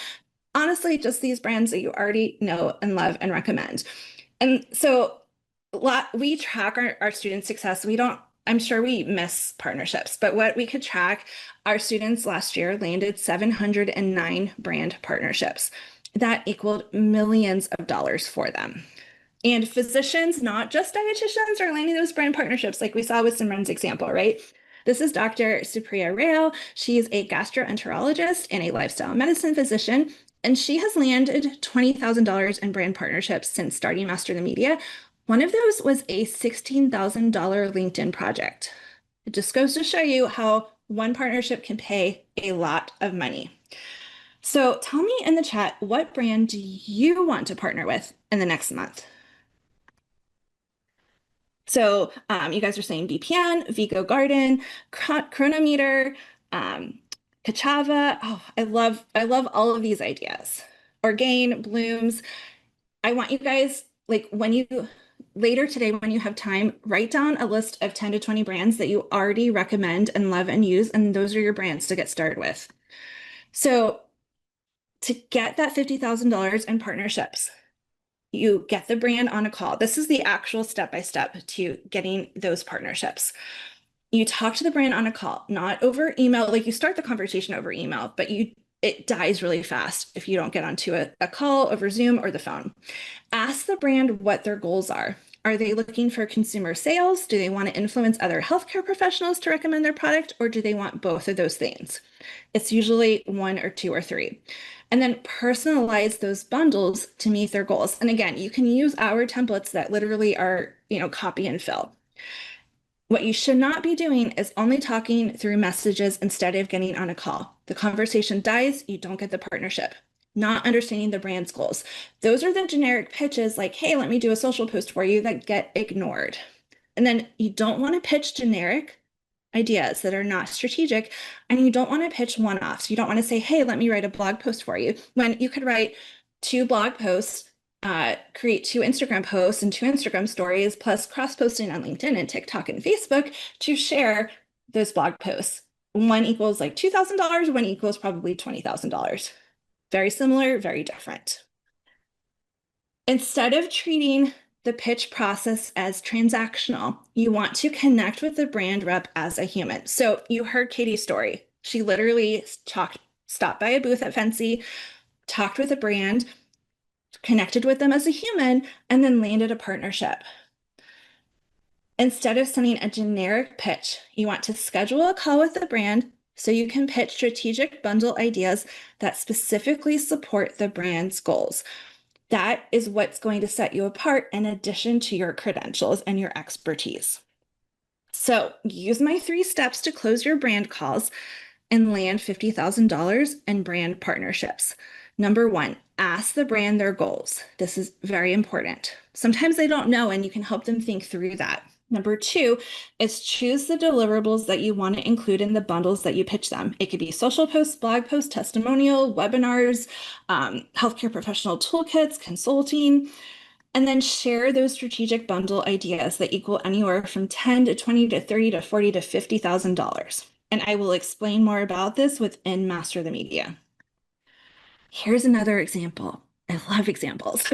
[SPEAKER 1] Honestly, just these brands that you already know and love and recommend. And so we track our student success. I'm sure we miss partnerships, but what we could track, our students last year landed 709 brand partnerships. That equaled millions of dollars for them. And physicians, not just dietitians, are landing those brand partnerships like we saw with Simran's example, right? This is Dr. Supriya Rao. She's a gastroenterologist and a lifestyle medicine physician, and she has landed $20,000 in brand partnerships since starting Master the Media. One of those was a $16,000 LinkedIn project. It just goes to show you how one partnership can pay a lot of money. So tell me in the chat, what brand do you want to partner with in the next month? So you guys are saying VPN, Vigo Garden, Chronometer, Kachava. Oh, I love all of these ideas. Orgain, Blooms. I want you guys, like later today, when you have time, write down a list of 10 to 20 brands that you already recommend and love and use, and those are your brands to get started with. So to get that $50,000 in partnerships, you get the brand on a call. This is the actual step-by-step to getting those partnerships. You talk to the brand on a call, not over email. Like you start the conversation over email, but it dies really fast if you don't get onto a call over Zoom or the phone. Ask the brand what their goals are. Are they looking for consumer sales? Do they want to influence other healthcare professionals to recommend their product? Or do they want both of those things? It's usually one or two or three. And then personalize those bundles to meet their goals. And again, you can use our templates that literally are, copy and fill. What you should not be doing is only talking through messages instead of getting on a call. The conversation dies, you don't get the partnership. Not understanding the brand's goals. Those are the generic pitches like, hey, let me do a social post for you, that get ignored. And then you don't want to pitch generic ideas that are not strategic, and you don't want to pitch one-offs. You don't want to say, hey, let me write a blog post for you, when you could write 2 blog posts, create 2 Instagram posts and 2 Instagram stories, plus cross-posting on LinkedIn and TikTok and Facebook to share those blog posts. One equals like $2,000, one equals probably $20,000. Very similar, very different. Instead of treating the pitch process as transactional, you want to connect with the brand rep as a human. So you heard Katie's story. She literally stopped by a booth at Fancy, talked with a brand, connected with them as a human, and then landed a partnership. Instead of sending a generic pitch, you want to schedule a call with the brand so you can pitch strategic bundle ideas that specifically support the brand's goals. That is what's going to set you apart in addition to your credentials and your expertise. So use my 3 steps to close your brand calls and land $50,000 in brand partnerships. Number 1, ask the brand their goals. This is very important. Sometimes they don't know, and you can help them think through that. Number 2 is choose the deliverables that you want to include in the bundles that you pitch them. It could be social posts, blog posts, testimonial, webinars, healthcare professional toolkits, consulting, and then share those strategic bundle ideas that equal anywhere from 10 to 20 to 30 to 40 to $50,000. And I will explain more about this within Master the Media. Here's another example. I love examples.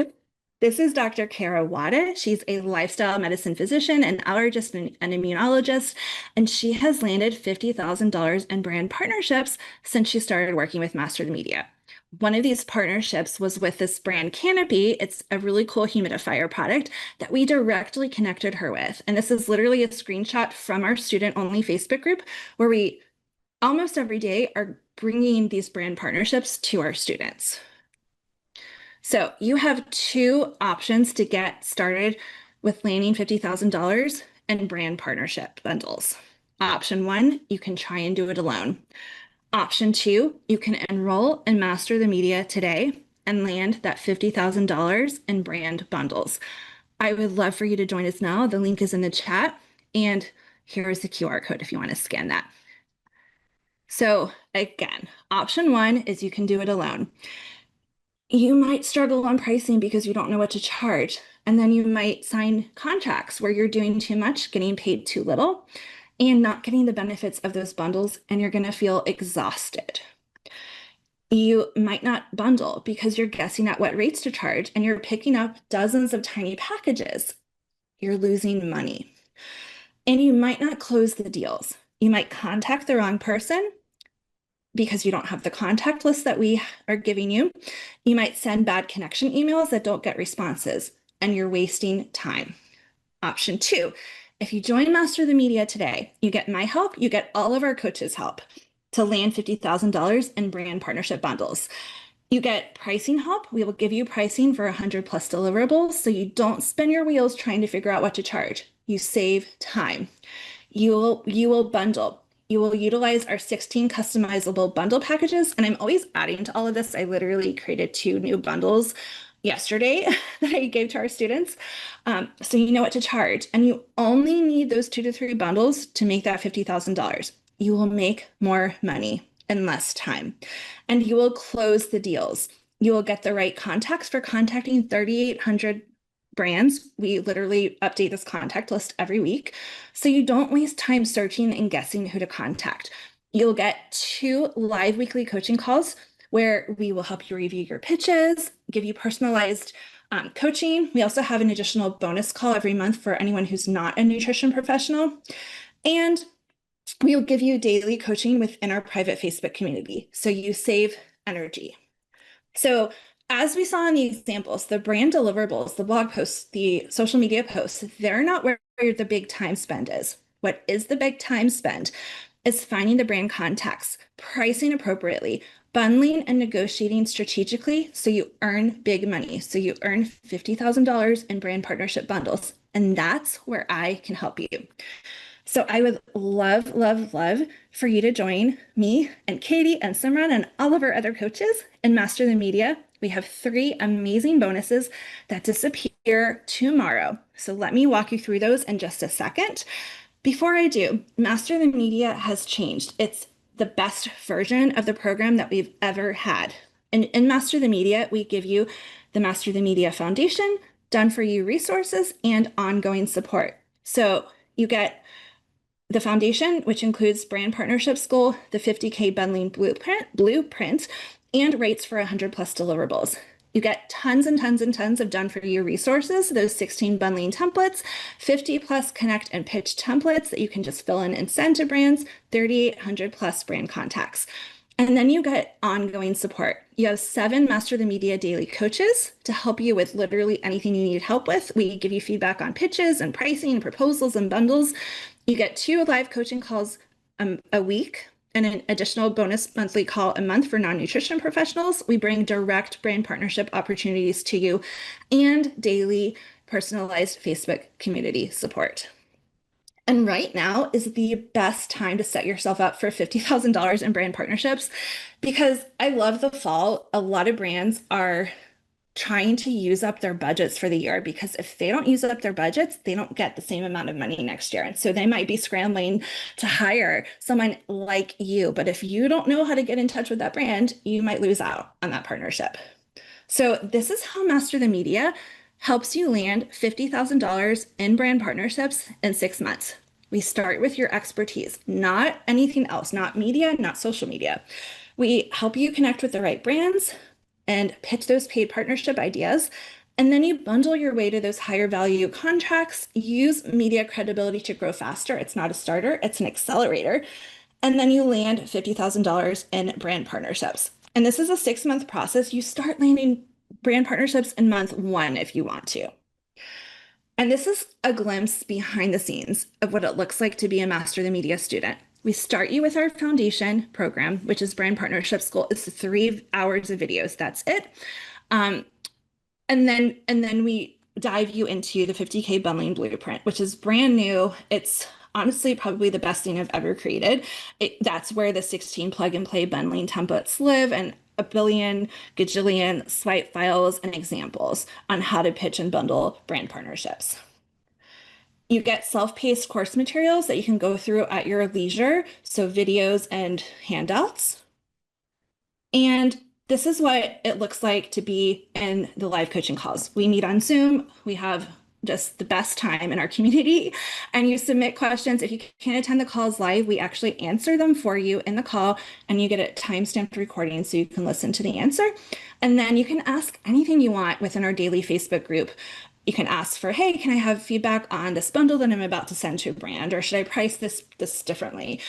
[SPEAKER 1] This is Dr. Kara Wada. She's a lifestyle medicine physician, an allergist, and an immunologist, and she has landed $50,000 in brand partnerships since she started working with Master the Media. One of these partnerships was with this brand Canopy. It's a really cool humidifier product that we directly connected her with. And this is literally a screenshot from our student-only Facebook group where we almost every day are bringing these brand partnerships to our students. So you have two options to get started with landing $50,000 in brand partnership bundles. Option one, you can try and do it alone. Option two, you can enroll and master the media today and land that $50,000 in brand bundles. I would love for you to join us now. The link is in the chat, and here's the QR code if you want to scan that. So again, option one is you can do it alone. You might struggle on pricing because you don't know what to charge. And then you might sign contracts where you're doing too much, getting paid too little, and not getting the benefits of those bundles, and you're going to feel exhausted. You might not bundle because you're guessing at what rates to charge and you're picking up dozens of tiny packages. You're losing money. And you might not close the deals. You might contact the wrong person because you don't have the contact list that we are giving you. You might send bad connection emails that don't get responses, and you're wasting time. Option two, if you join Master the Media today, you get my help, you get all of our coaches' help to land $50,000 in brand partnership bundles. You get pricing help. We will give you pricing for 100 plus deliverables so you don't spin your wheels trying to figure out what to charge. You save time. You will bundle. You will utilize our 16 customizable bundle packages. And I'm always adding to all of this. I literally created 2 new bundles yesterday that I gave to our students. So you know what to charge. And you only need those 2 to 3 bundles to make that $50,000. You will make more money in less time. And you will close the deals. You will get the right contacts for contacting 3,800 brands. We literally update this contact list every week. So you don't waste time searching and guessing who to contact. You'll get 2 live weekly coaching calls where we will help you review your pitches, give you personalized coaching. We also have an additional bonus call every month for anyone who's not a nutrition professional. And we will give you daily coaching within our private Facebook community. So you save energy. So as we saw in the examples, the brand deliverables, the blog posts, the social media posts, they're not where the big time spend is. What is the big time spend? Is finding the brand contacts, pricing appropriately, bundling and negotiating strategically so you earn big money. So you earn $50,000 in brand partnership bundles. And that's where I can help you. So I would love, love, love for you to join me and Katie and Simran and all of our other coaches in Master the Media. We have 3 amazing bonuses that disappear tomorrow. So let me walk you through those in just a second. Before I do, Master the Media has changed. It's the best version of the program that we've ever had. And in Master the Media, we give you the Master the Media Foundation, done for you resources, and ongoing support. So you get the foundation, which includes brand partnerships goal, the 50K bundling blueprint, and rates for 100 plus deliverables. You get tons and tons and tons of done for you resources, those 16 bundling templates, 50 plus connect and pitch templates that you can just fill in and send to brands, 3,800 plus brand contacts. And then you get ongoing support. You have 7 Master the Media daily coaches to help you with literally anything you need help with. We give you feedback on pitches and pricing and proposals and bundles. You get 2 live coaching calls a week and an additional bonus monthly call a month for non-nutrition professionals. We bring direct brand partnership opportunities to you and daily personalized Facebook community support. And right now is the best time to set yourself up for $50,000 in brand partnerships because I love the fall. A lot of brands are trying to use up their budgets for the year because if they don't use up their budgets, they don't get the same amount of money next year. And so they might be scrambling to hire someone like you. But if you don't know how to get in touch with that brand, you might lose out on that partnership. So this is how Master the Media helps you land $50,000 in brand partnerships in 6 months. We start with your expertise, not anything else, not media, not social media. We help you connect with the right brands and pitch those paid partnership ideas. And then you bundle your way to those higher value contracts, use media credibility to grow faster. It's not a starter, it's an accelerator. And then you land $50,000 in brand partnerships. And this is a 6-month process. You start landing brand partnerships in month 1 if you want to. And this is a glimpse behind the scenes of what it looks like to be a Master the Media student. We start you with our foundation program, which is Brand Partnership School. It's 3 hours of videos. That's it. And then we dive you into the 50K bundling blueprint, which is brand new. It's honestly probably the best thing I've ever created. That's where the 16 plug and play bundling templates live, and a billion gajillion swipe files and examples on how to pitch and bundle brand partnerships. You get self-paced course materials that you can go through at your leisure, so videos and handouts. And this is what it looks like to be in the live coaching calls. We meet on Zoom. We have just the best time in our community, and you submit questions. If you can't attend the calls live, we actually answer them for you in the call, and you get a time-stamped recording so you can listen to the answer. And then you can ask anything you want within our daily Facebook group. You can ask for, hey, can I have feedback on this bundle that I'm about to send to a brand, or should I price this differently?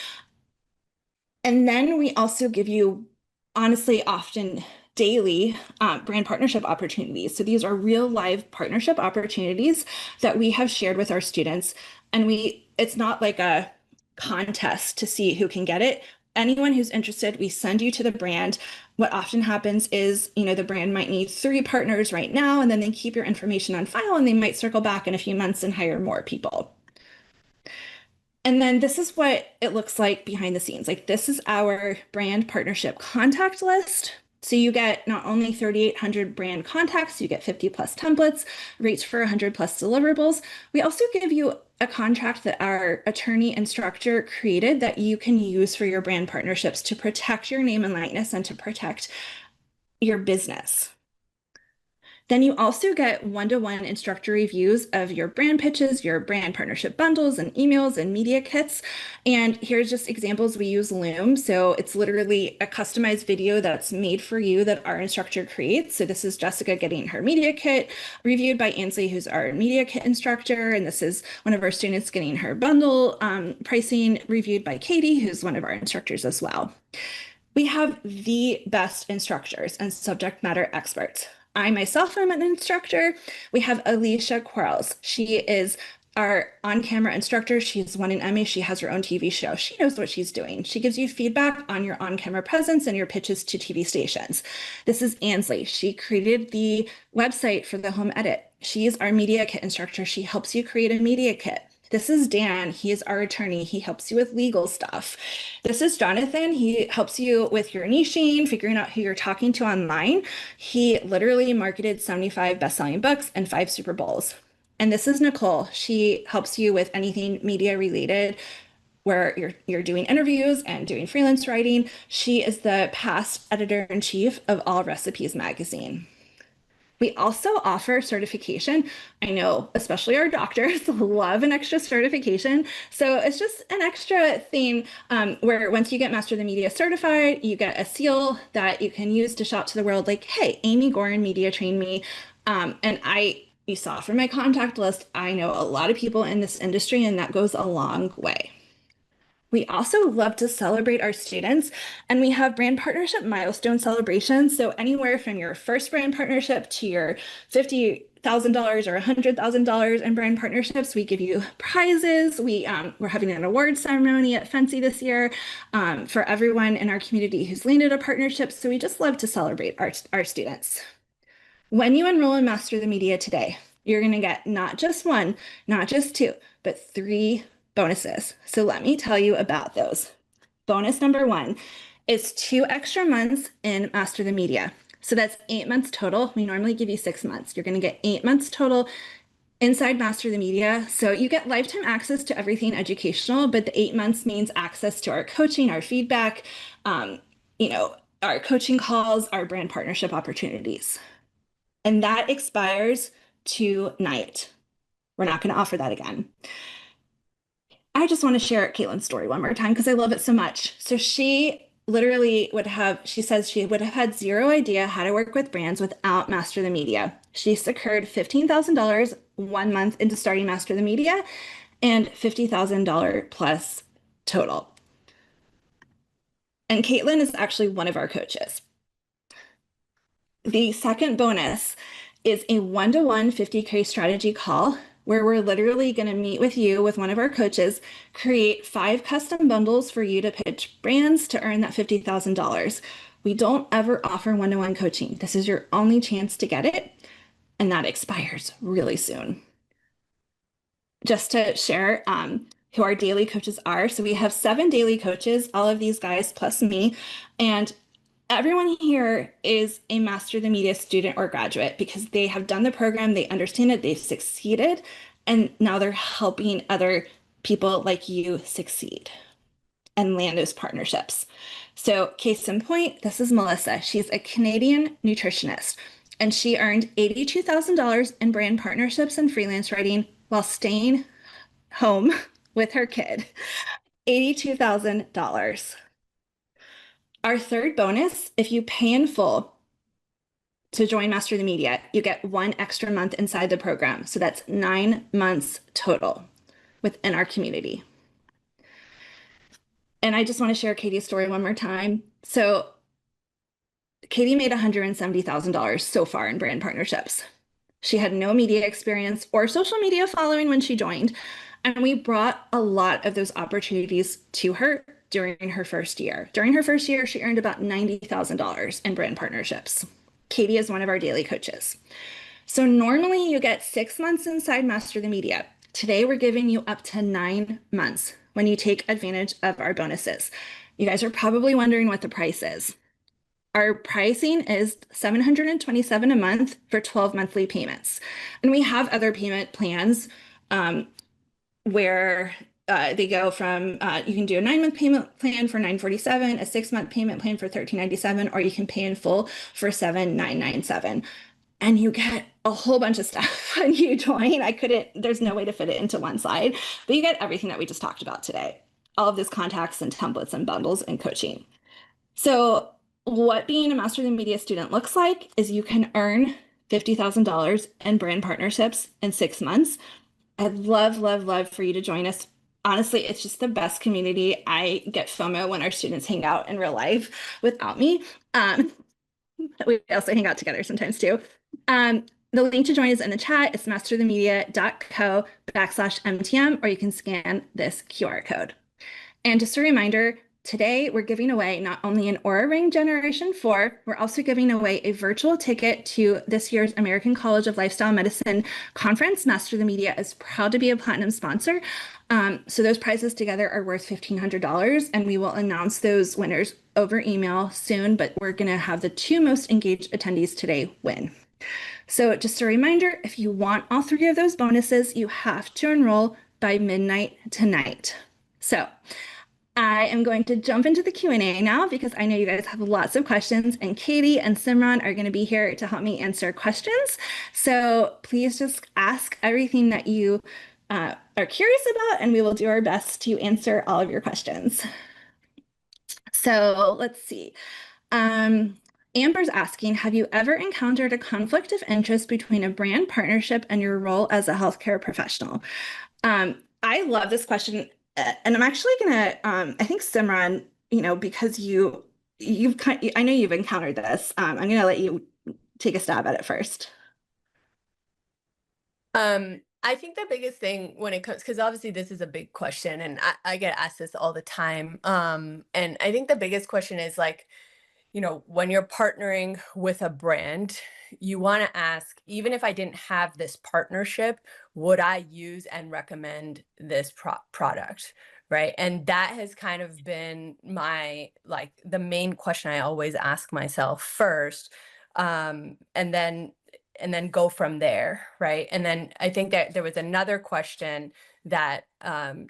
[SPEAKER 1] And then we also give you, honestly, often daily brand partnership opportunities. So these are real live partnership opportunities that we have shared with our students. And it's not like a contest to see who can get it. Anyone who's interested, we send you to the brand. What often happens is, the brand might need 3 partners right now, and then they keep your information on file, and they might circle back in a few months and hire more people. And then this is what it looks like behind the scenes. Like, this is our brand partnership contact list. So you get not only 3,800 brand contacts, you get 50 plus templates, rates for 100 plus deliverables. We also give you a contract that our attorney instructor created that you can use for your brand partnerships to protect your name and likeness and to protect your business. Then you also get one-to-one instructor reviews of your brand pitches, your brand partnership bundles and emails and media kits. And here's just examples. We use Loom. So it's literally a customized video that's made for you that our instructor creates. So this is Jessica getting her media kit reviewed by Ansley, who's our media kit instructor. And this is one of our students getting her bundle pricing reviewed by Katie, who's one of our instructors as well. We have the best instructors and subject matter experts. I myself am an instructor. We have Alicia Quarles. She is our on-camera instructor. She's won an Emmy. She has her own TV show. She knows what she's doing. She gives you feedback on your on-camera presence and your pitches to TV stations. This is Ansley. She created the website for the home edit. She's our media kit instructor. She helps you create a media kit. This is Dan. He is our attorney. He helps you with legal stuff. This is Jonathan. He helps you with your niching, figuring out who you're talking to online. He literally marketed 75 best-selling books and 5 Super Bowls. And this is Nicole. She helps you with anything media related, where you're doing interviews and doing freelance writing. She is the past editor-in-chief of All Recipes magazine. We also offer certification. I know, especially our doctors love an extra certification. So it's just an extra thing where once you get Master the Media certified, you get a seal that you can use to shout to the world like, hey, Amy Gorin media trained me. You saw from my contact list, I know a lot of people in this industry, and that goes a long way. We also love to celebrate our students, and we have brand partnership milestone celebrations. So anywhere from your first brand partnership to your $50,000 or $100,000 in brand partnerships, we give you prizes. We're having an award ceremony at Fancy this year for everyone in our community who's landed a partnership. So we just love to celebrate our students. When you enroll in Master the Media today, you're going to get not just 1, not just 2, but 3 bonuses. So let me tell you about those. Bonus number 1 is 2 extra months in Master the Media. So that's 8 months total. We normally give you 6 months. You're going to get 8 months total inside Master the Media. So you get lifetime access to everything educational, but the 8 months means access to our coaching, our feedback, our coaching calls, our brand partnership opportunities. And that expires tonight. We're not going to offer that again. I just want to share Caitlin's story one more time because I love it so much. So she literally she says she would have had zero idea how to work with brands without Master the Media. She secured $15,000 1 month into starting Master the Media and $50,000 plus total. And Caitlin is actually one of our coaches. The second bonus is a 1-to-1 50K strategy call where we're literally going to meet with you with one of our coaches, create 5 custom bundles for you to pitch brands to earn that $50,000. We don't ever offer 1-to-1 coaching. This is your only chance to get it, and that expires really soon. Just to share who our daily coaches are. So we have 7 daily coaches, all of these guys plus me, and everyone here is a Master the Media student or graduate because they have done the program, they understand it, they've succeeded, and now they're helping other people like you succeed and land those partnerships. So case in point, this is Melissa. She's a Canadian nutritionist, and she earned $82,000 in brand partnerships and freelance writing while staying home with her kid. $82,000. Our third bonus, if you pay in full to join Master the Media, you get 1 extra month inside the program. So that's 9 months total within our community. And I just want to share Katie's story one more time. So Katie made $170,000 so far in brand partnerships. She had no media experience or social media following when she joined, and we brought a lot of those opportunities to her during her first year. During her first year, she earned about $90,000 in brand partnerships. Katie is one of our daily coaches. So normally you get 6 months inside Master the Media. Today, we're giving you up to 9 months when you take advantage of our bonuses. You guys are probably wondering what the price is. Our pricing is $727 a month for 12 monthly payments. And we have other payment plans where they go from, you can do a 9-month payment plan for $947, a 6-month payment plan for $1397, or you can pay in full for $7997. And you get a whole bunch of stuff when you join. There's no way to fit it into one slide, but you get everything that we just talked about today. All of this contacts and templates and bundles and coaching. So what being a Master the Media student looks like is you can earn $50,000 in brand partnerships in 6 months. I'd love, love, love for you to join us. Honestly, it's just the best community. I get FOMO when our students hang out in real life without me. We also hang out together sometimes too. The link to join is in the chat. It's masterthemedia.co/MTM, or you can scan this QR code. And just a reminder, today we're giving away not only an Oura Ring Generation 4, we're also giving away a virtual ticket to this year's American College of Lifestyle Medicine conference. Master the Media is proud to be a platinum sponsor. So those prizes together are worth $1,500, and we will announce those winners over email soon, but we're going to have the 2 most engaged attendees today win. So just a reminder, if you want all 3 of those bonuses, you have to enroll by midnight tonight. So I am going to jump into the Q&A now because I know you guys have lots of questions, and Katie and Simran are going to be here to help me answer questions. So please just ask everything that you are curious about, and we will do our best to answer all of your questions. So let's see. Amber's asking, have you ever encountered a conflict of interest between a brand partnership and your role as a healthcare professional? I love this question, and I'm actually gonna, I think Simran, because I know you've encountered this. I'm gonna let you take a stab at it first.
[SPEAKER 2] I think the biggest thing when it comes, because obviously this is a big question, and I get asked this all the time. And I think the biggest question is like, when you're partnering with a brand, you want to ask, even if I didn't have this partnership, would I use and recommend this product? Right. And that has kind of been the main question I always ask myself first. And then go from there. Right. And then I think that there was another question that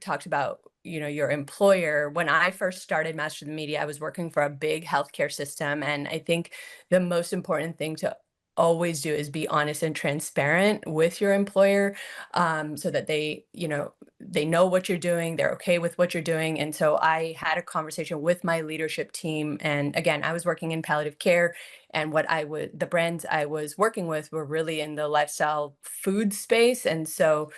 [SPEAKER 2] talked about, your employer. When I first started Master the Media, I was working for a big healthcare system. And I think the most important thing to always do is be honest and transparent with your employer, so that they know what you're doing, they're okay with what you're doing. And so I had a conversation with my leadership team. And again, I was working in palliative care, And the brands I was working with were really in the lifestyle food space. And so,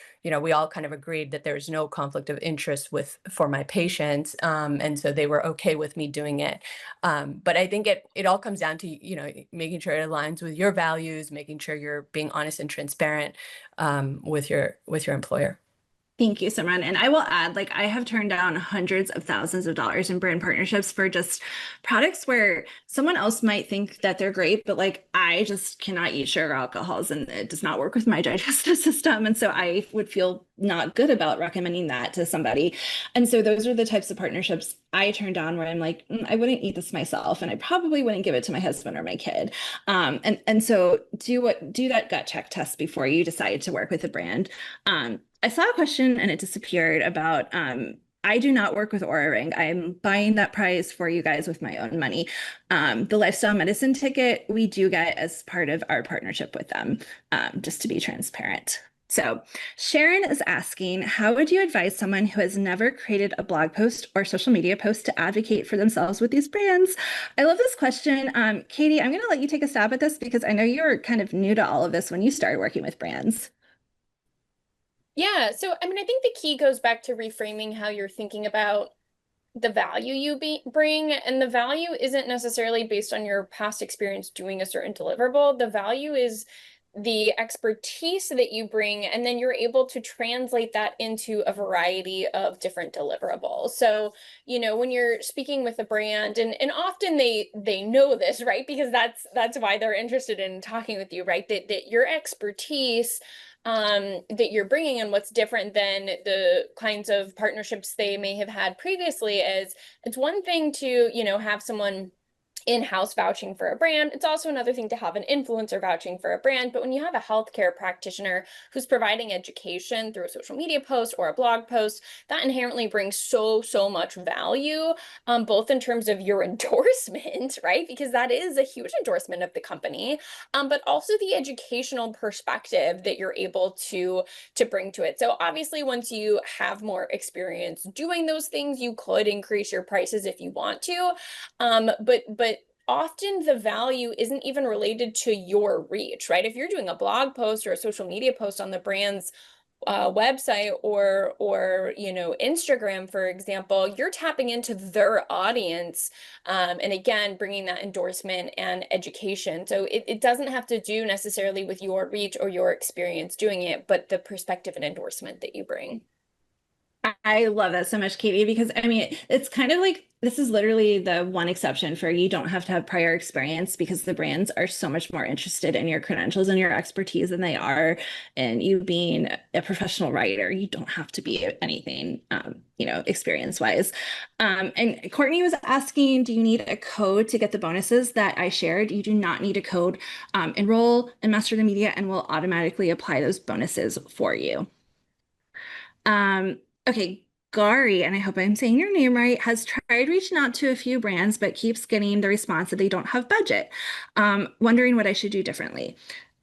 [SPEAKER 2] we all kind of agreed that there's no conflict of interest for my patients. And so they were okay with me doing it. But I think it all comes down to, making sure it aligns with your values, making sure you're being honest and transparent, with your employer.
[SPEAKER 1] Thank you, Simran. And I will add, like, I have turned down hundreds of thousands of dollars in brand partnerships for just products where someone else might think that they're great, but like I just cannot eat sugar alcohols and it does not work with my digestive system. And so I would feel not good about recommending that to somebody. And so those are the types of partnerships I turn down where I'm like, I wouldn't eat this myself, and I probably wouldn't give it to my husband or my kid. And so do that gut check test before you decide to work with a brand. I saw a question and it disappeared about I do not work with Oura Ring. I'm buying that prize for you guys with my own money. The lifestyle medicine ticket we do get as part of our partnership with them, just to be transparent. So Sharon is asking, how would you advise someone who has never created a blog post or social media post to advocate for themselves with these brands? I love this question. Katie, I'm going to let you take a stab at this because I know you're kind of new to all of this when you started working with brands.
[SPEAKER 3] Yeah, so I mean, I think the key goes back to reframing how you're thinking about the value you bring, and the value isn't necessarily based on your past experience doing a certain deliverable. The value is the expertise that you bring, and then you're able to translate that into a variety of different deliverables. So, when you're speaking with a brand, and often they know this, right? Because that's why they're interested in talking with you, right? That your expertise that you're bringing and what's different than the kinds of partnerships they may have had previously is it's one thing to, have someone in-house vouching for a brand. It's also another thing to have an influencer vouching for a brand. But when you have a healthcare practitioner who's providing education through a social media post or a blog post, that inherently brings so much value, both in terms of your endorsement, right? Because that is a huge endorsement of the company, but also the educational perspective that you're able to bring to it. So obviously, once you have more experience doing those things, you could increase your prices if you want to. But often the value isn't even related to your reach, right? If you're doing a blog post or a social media post on the brand's website or Instagram, for example, you're tapping into their audience, and again bringing that endorsement and education. So it doesn't have to do necessarily with your reach or your experience doing it, but the perspective and endorsement that you bring.
[SPEAKER 1] I love that so much, Katie, because I mean, it's kind of like this is literally the one exception for you don't have to have prior experience because the brands are so much more interested in your credentials and your expertise than they are in you being a professional writer. You don't have to be anything, experience wise. And Courtney was asking, do you need a code to get the bonuses that I shared? You do not need a code. Enroll in Master the Media and we'll automatically apply those bonuses for you. Okay, Gary, and I hope I'm saying your name right, has tried reaching out to a few brands, but keeps getting the response that they don't have budget. Wondering what I should do differently.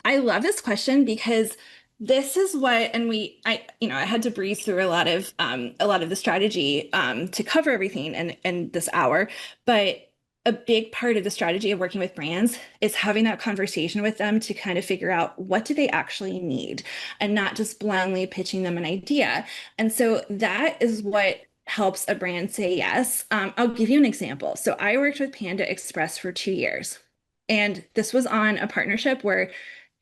[SPEAKER 1] I love this question because this is what, and I had to breeze through a lot of the strategy to cover everything in this hour, but a big part of the strategy of working with brands is having that conversation with them to kind of figure out what do they actually need and not just blindly pitching them an idea. And so that is what helps a brand say yes. I'll give you an example. So I worked with Panda Express for 2 years, and this was on a partnership where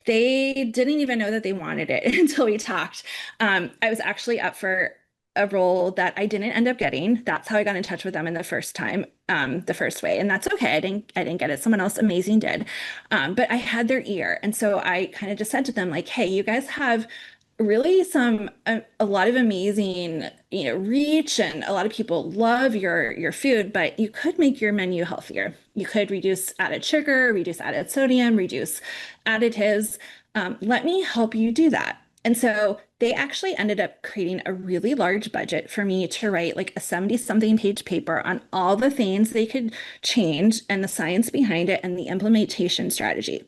[SPEAKER 1] they didn't even know that they wanted it until we talked. I was actually up for a role that I didn't end up getting. That's how I got in touch with them in the first time, the first way. And that's okay. I didn't get it. Someone else amazing did. But I had their ear. And so I kind of just said to them, like, hey, you guys have really a lot of amazing, reach, and a lot of people love your food, but you could make your menu healthier. You could reduce added sugar, reduce added sodium, reduce additives. Let me help you do that. And so they actually ended up creating a really large budget for me to write like a 70-something page paper on all the things they could change and the science behind it and the implementation strategy.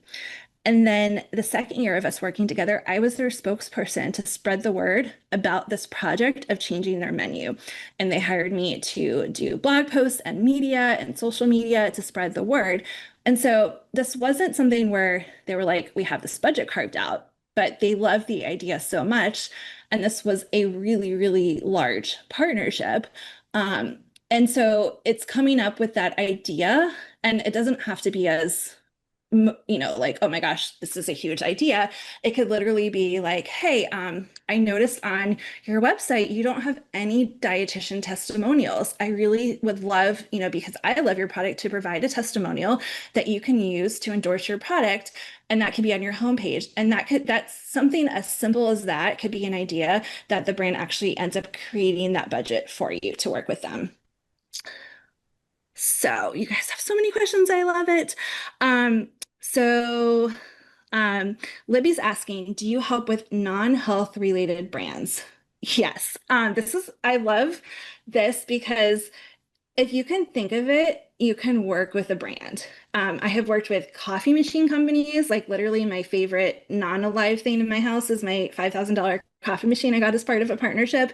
[SPEAKER 1] And then the second year of us working together, I was their spokesperson to spread the word about this project of changing their menu. And they hired me to do blog posts and media and social media to spread the word. And so this wasn't something where they were like, we have this budget carved out, but they loved the idea so much. And this was a really, really large partnership. And so it's coming up with that idea, and it doesn't have to be as like, oh my gosh, this is a huge idea. It could literally be like, hey, I noticed on your website you don't have any dietitian testimonials. I really would love, because I love your product, to provide a testimonial that you can use to endorse your product. And that could be on your homepage. And that's something as simple as that could be an idea that the brand actually ends up creating that budget for you to work with them. So you guys have so many questions. I love it. So Libby's asking, do you help with non-health related brands? Yes. I love this because if you can think of it, you can work with a brand. I have worked with coffee machine companies, like literally my favorite non-alive thing in my house is my $5,000 coffee machine I got as part of a partnership.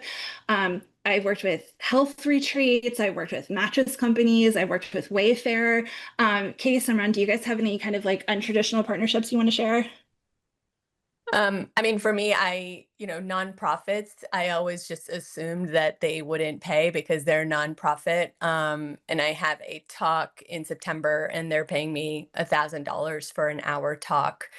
[SPEAKER 1] I've worked with health retreats. I've worked with mattress companies. I've worked with Wayfair. Katie, Simran, do you guys have any kind of like untraditional partnerships you want to share?
[SPEAKER 2] I mean, for me, nonprofits, I always just assumed that they wouldn't pay because they're nonprofit. And I have a talk in September and they're paying me $1,000 for an hour talk.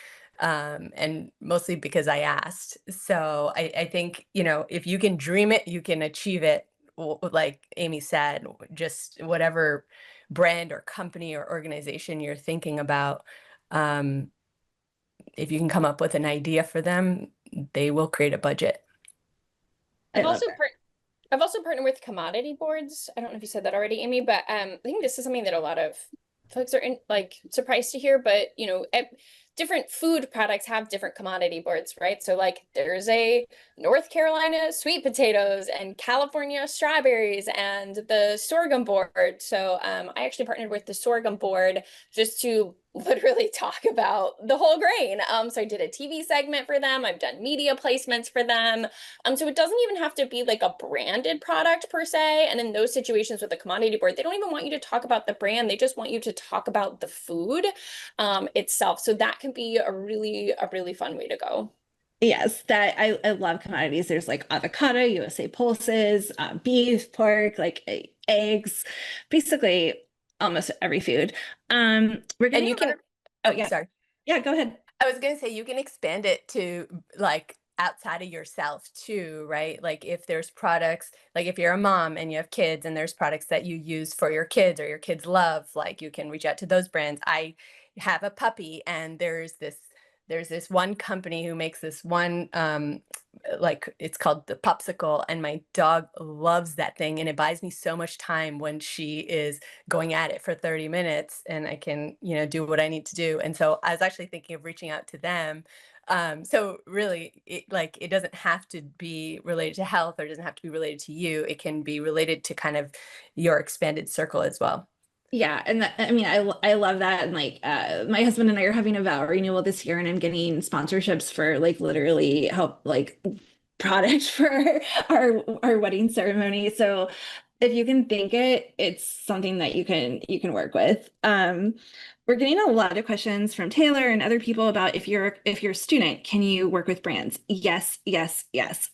[SPEAKER 2] And mostly because I asked. So I think, if you can dream it, you can achieve it. Like Amy said, just whatever brand or company or organization you're thinking about. If you can come up with an idea for them, they will create a budget.
[SPEAKER 3] I've also partnered with commodity boards. I don't know if you said that already, Amy, but I think this is something that a lot of folks are surprised to hear. But different food products have different commodity boards, right? So like there's a North Carolina sweet potatoes and California strawberries and the sorghum board. So I actually partnered with the sorghum board just to literally talk about the whole grain. So I did a TV segment for them. I've done media placements for them. So it doesn't even have to be like a branded product per se. And in those situations with the commodity board, they don't even want you to talk about the brand. They just want you to talk about the food itself. So that can be a really fun way to go.
[SPEAKER 1] Yes, that I love commodities. There's like avocado, USA Pulses, beef, pork, like eggs, basically almost every food. We're
[SPEAKER 2] And you can, oh yeah, sorry.
[SPEAKER 1] Yeah, go ahead.
[SPEAKER 2] I was going to say, you can expand it to like outside of yourself too, right? Like if there's products, like if you're a mom and you have kids and there's products that you use for your kids or your kids love, like you can reach out to those brands. I have a puppy and there's this one company who makes this one like it's called the Popsicle, and my dog loves that thing and it buys me so much time when she is going at it for 30 minutes and I can do what I need to do. And so I was actually thinking of reaching out to them. So really it doesn't have to be related to health or doesn't have to be related to you. It can be related to kind of your expanded circle as well.
[SPEAKER 1] Yeah, and I love that. And like my husband and I are having a vow renewal this year, and I'm getting sponsorships for like literally help like product for our wedding ceremony. So if you can think it, it's something that you can work with. We're getting a lot of questions from Taylor and other people about if you're a student, can you work with brands? Yes, yes, yes.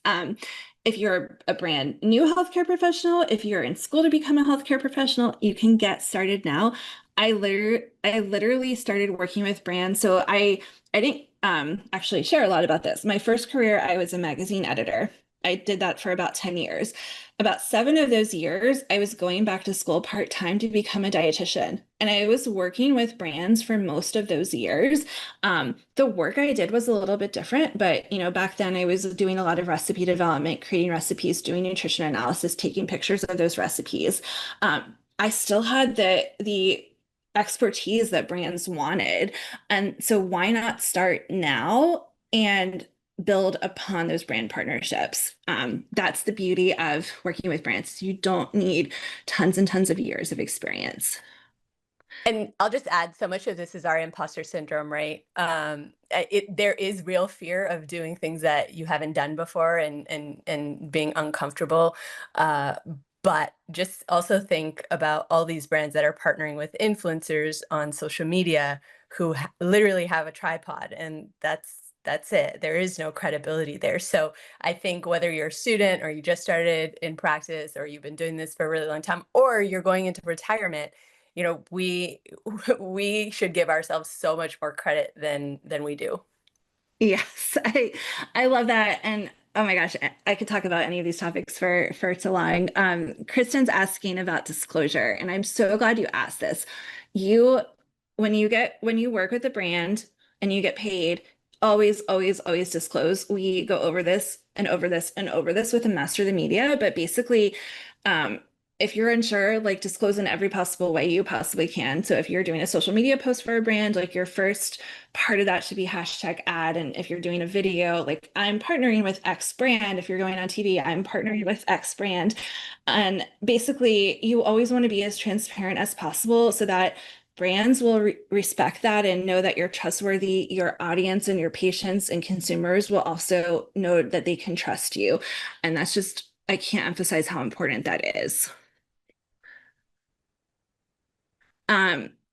[SPEAKER 1] If you're a brand new healthcare professional, if you're in school to become a healthcare professional, you can get started now. I literally started working with brands. So I didn't actually share a lot about this. My first career, I was a magazine editor. I did that for about 10 years. About 7 of those years, I was going back to school part-time to become a dietitian. And I was working with brands for most of those years. The work I did was a little bit different, but back then I was doing a lot of recipe development, creating recipes, doing nutrition analysis, taking pictures of those recipes. I still had the expertise that brands wanted. And so why not start now and build upon those brand partnerships? That's the beauty of working with brands. You don't need tons and tons of years of experience.
[SPEAKER 2] And I'll just add, so much of this is our imposter syndrome, right? There is real fear of doing things that you haven't done before and being uncomfortable. But just also think about all these brands that are partnering with influencers on social media who literally have a tripod, and that's it. There is no credibility there. So I think whether you're a student or you just started in practice or you've been doing this for a really long time or you're going into retirement, we we should give ourselves so much more credit than we do.
[SPEAKER 1] Yes, I love that. And oh my gosh, I could talk about any of these topics for so long. Kristen's asking about disclosure, and I'm so glad you asked this. You when you work with a brand and you get paid, always, always, always disclose. We go over this and over this and over this with a master of the media, but basically, um, if you're unsure, like disclose in every possible way you possibly can. So if you're doing a social media post for a brand, like your first part of that should be hashtag ad. And if you're doing a video, like I'm partnering with X brand. If you're going on TV, I'm partnering with X brand. And basically, you always want to be as transparent as possible so that brands will respect that and know that you're trustworthy. Your audience and your patients and consumers will also know that they can trust you. And that's just, I can't emphasize how important that is.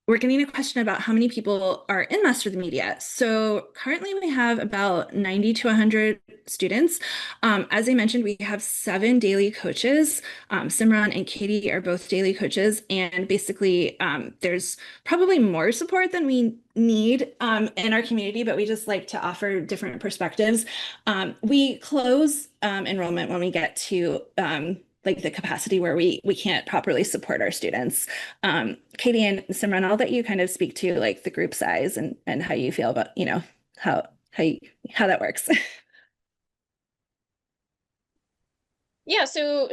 [SPEAKER 1] We're getting a question about how many people are in Master of the Media. So currently we have about 90 to 100 students. As I mentioned, we have 7 daily coaches. Simran and Katie are both daily coaches. And basically, there's probably more support than we need in our community, but we just like to offer different perspectives. We close enrollment when we get to like the capacity where we can't properly support our students. Katie and Simran, I'll let you kind of speak to like the group size and how you feel about, how that works.
[SPEAKER 3] Yeah, so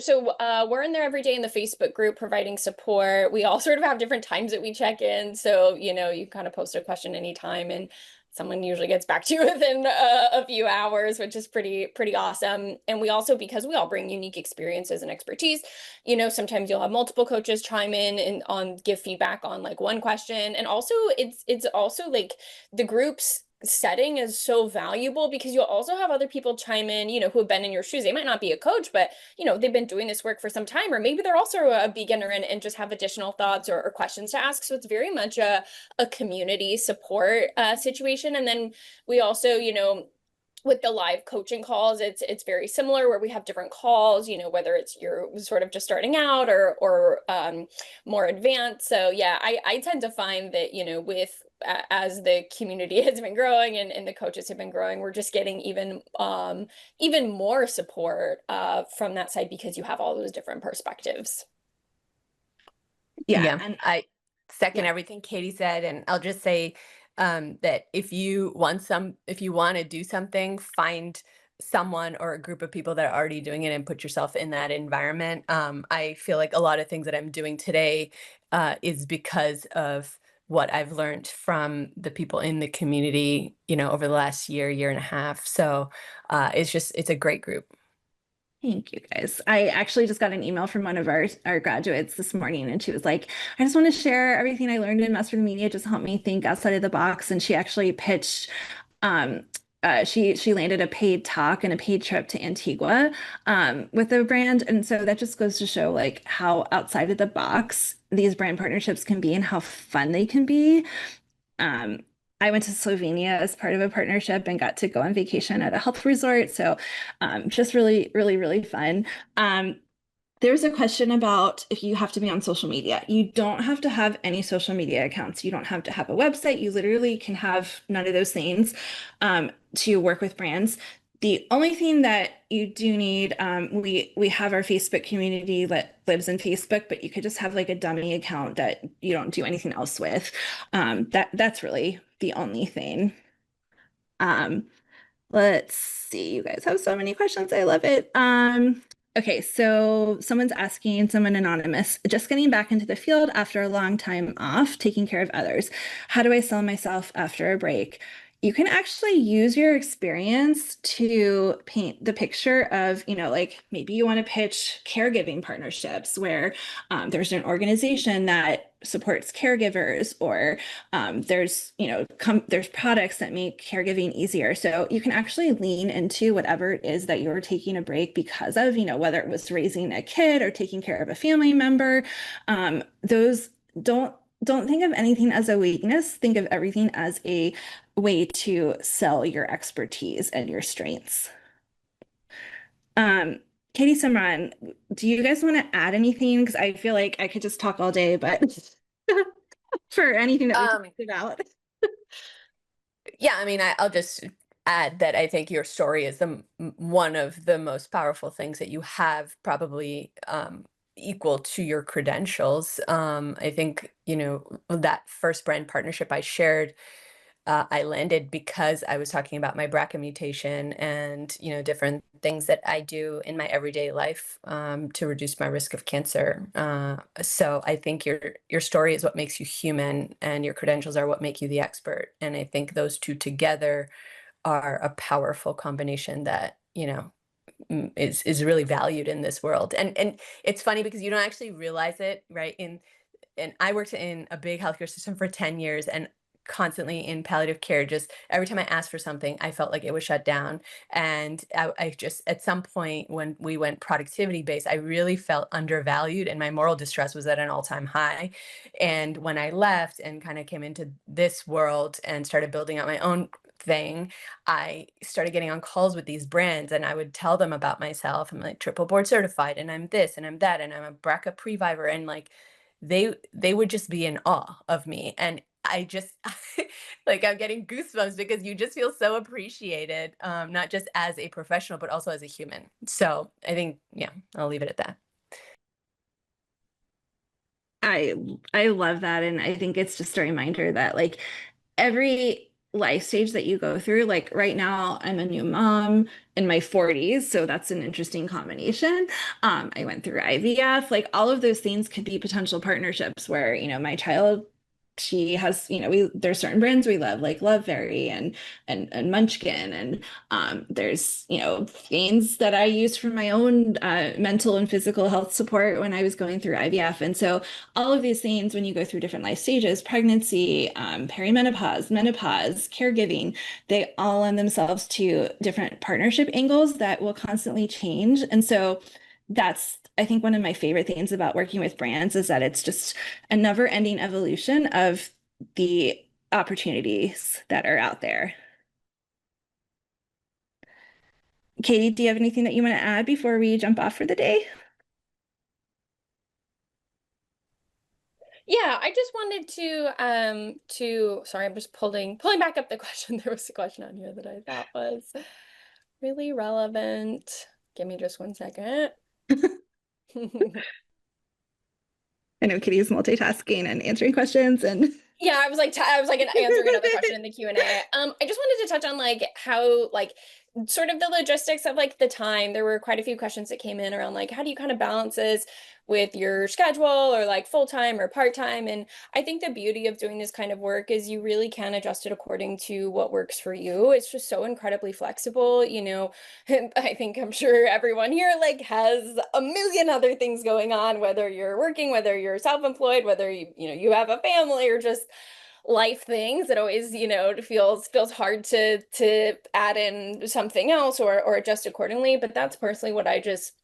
[SPEAKER 3] we're in there every day in the Facebook group providing support. We all sort of have different times that we check in. So, you kind of post a question anytime and someone usually gets back to you within a few hours, which is pretty awesome. And we also, because we all bring unique experiences and expertise, sometimes you'll have multiple coaches chime in and give feedback on like one question. And also it's also like the groups setting is so valuable because you'll also have other people chime in, who have been in your shoes. They might not be a coach, but they've been doing this work for some time, or maybe they're also a beginner and just have additional thoughts or questions to ask. So it's very much a community support situation. And then we also, with the live coaching calls, it's very similar where we have different calls, whether it's you're sort of just starting out or more advanced. So yeah, I tend to find that, with as the community has been growing and the coaches have been growing, we're just getting even more support from that side because you have all those different perspectives.
[SPEAKER 2] Yeah,
[SPEAKER 1] And
[SPEAKER 2] I second
[SPEAKER 1] yeah.
[SPEAKER 2] everything Katie said, and I'll just say that if you want to do something, find someone or a group of people that are already doing it and put yourself in that environment. I feel like a lot of things that I'm doing today is because of what I've learned from the people in the community, over the last year and a half. So it's a great group.
[SPEAKER 1] Thank you guys. I actually just got an email from one of our graduates this morning, and she was like, I just want to share everything I learned in Master of the Media. Just help me think outside of the box. And she actually pitched, she landed a paid talk and a paid trip to Antigua with the brand. And so that just goes to show like how outside of the box these brand partnerships can be and how fun they can be. I went to Slovenia as part of a partnership and got to go on vacation at a health resort. So just really, really, really fun. There's a question about if you have to be on social media. You don't have to have any social media accounts. You don't have to have a website. You literally can have none of those things to work with brands. The only thing that you do need, we have our Facebook community that lives in Facebook, but you could just have like a dummy account that you don't do anything else with. That's really the only thing. Let's see, you guys have so many questions. I love it. Okay, so someone's asking, someone anonymous, just getting back into the field after a long time off, taking care of others. How do I sell myself after a break? you can actually use your experience to paint the picture of, like maybe you want to pitch caregiving partnerships where there's an organization that supports caregivers, or there's, there's products that make caregiving easier. So you can actually lean into whatever it is that you're taking a break because of, whether it was raising a kid or taking care of a family member. Those don't think of anything as a weakness. Think of everything as a way to sell your expertise and your strengths. Katie, Simran, do you guys want to add anything? Because I feel like I could just talk all day, but for anything that we talked about.
[SPEAKER 2] Yeah, I mean, I'll just add that I think your story is one of the most powerful things that you have, probably equal to your credentials. I think, that first brand partnership I shared, I landed because I was talking about my BRCA mutation and, different things that I do in my everyday life to reduce my risk of cancer. So I think your story is what makes you human, and your credentials are what make you the expert. And I think those two together are a powerful combination that, is really valued in this world. And it's funny because you don't actually realize it, right? And I worked in a big healthcare system for 10 years, and constantly in palliative care, just every time I asked for something, I felt like it was shut down. And I just, at some point when we went productivity based, I really felt undervalued, and my moral distress was at an all-time high. And when I left and kind of came into this world and started building out my own thing, I started getting on calls with these brands, and I would tell them about myself. I'm like triple board certified, and I'm this and I'm that, and I'm a BRCA previvor, and like they would just be in awe of me. And I just like, I'm getting goosebumps because you just feel so appreciated, not just as a professional, but also as a human. So I think, yeah, I'll leave it at that.
[SPEAKER 1] I love that. And I think it's just a reminder that like every life stage that you go through, like right now, I'm a new mom in my 40s. So that's an interesting combination. I went through IVF, like all of those things could be potential partnerships where, my child, she has, there's certain brands we love, like Loveberry and Munchkin. And there's, things that I used for my own mental and physical health support when I was going through IVF. And so all of these things, when you go through different life stages, pregnancy, perimenopause, menopause, caregiving, they all lend themselves to different partnership angles that will constantly change. And so that's, I think, one of my favorite things about working with brands is that it's just a never-ending evolution of the opportunities that are out there. Katie, do you have anything that you want to add before we jump off for the day?
[SPEAKER 3] Yeah, I just wanted to sorry, I'm just pulling back up the question. There was a question on here that I thought was really relevant. Give me just one second.
[SPEAKER 1] I know Kitty's multitasking and answering questions and
[SPEAKER 3] Yeah, I was like answering another question in the Q&A. I just wanted to touch on like how like sort of the logistics of like the time. There were quite a few questions that came in around like how do you kind of balance this with your schedule or like full-time or part-time. And I think the beauty of doing this kind of work is you really can adjust it according to what works for you. It's just so incredibly flexible, I think I'm sure everyone here like has a million other things going on, whether you're working, whether you're self-employed, whether you have a family or just life things. It always feels hard to add in something else or adjust accordingly. But that's personally what I just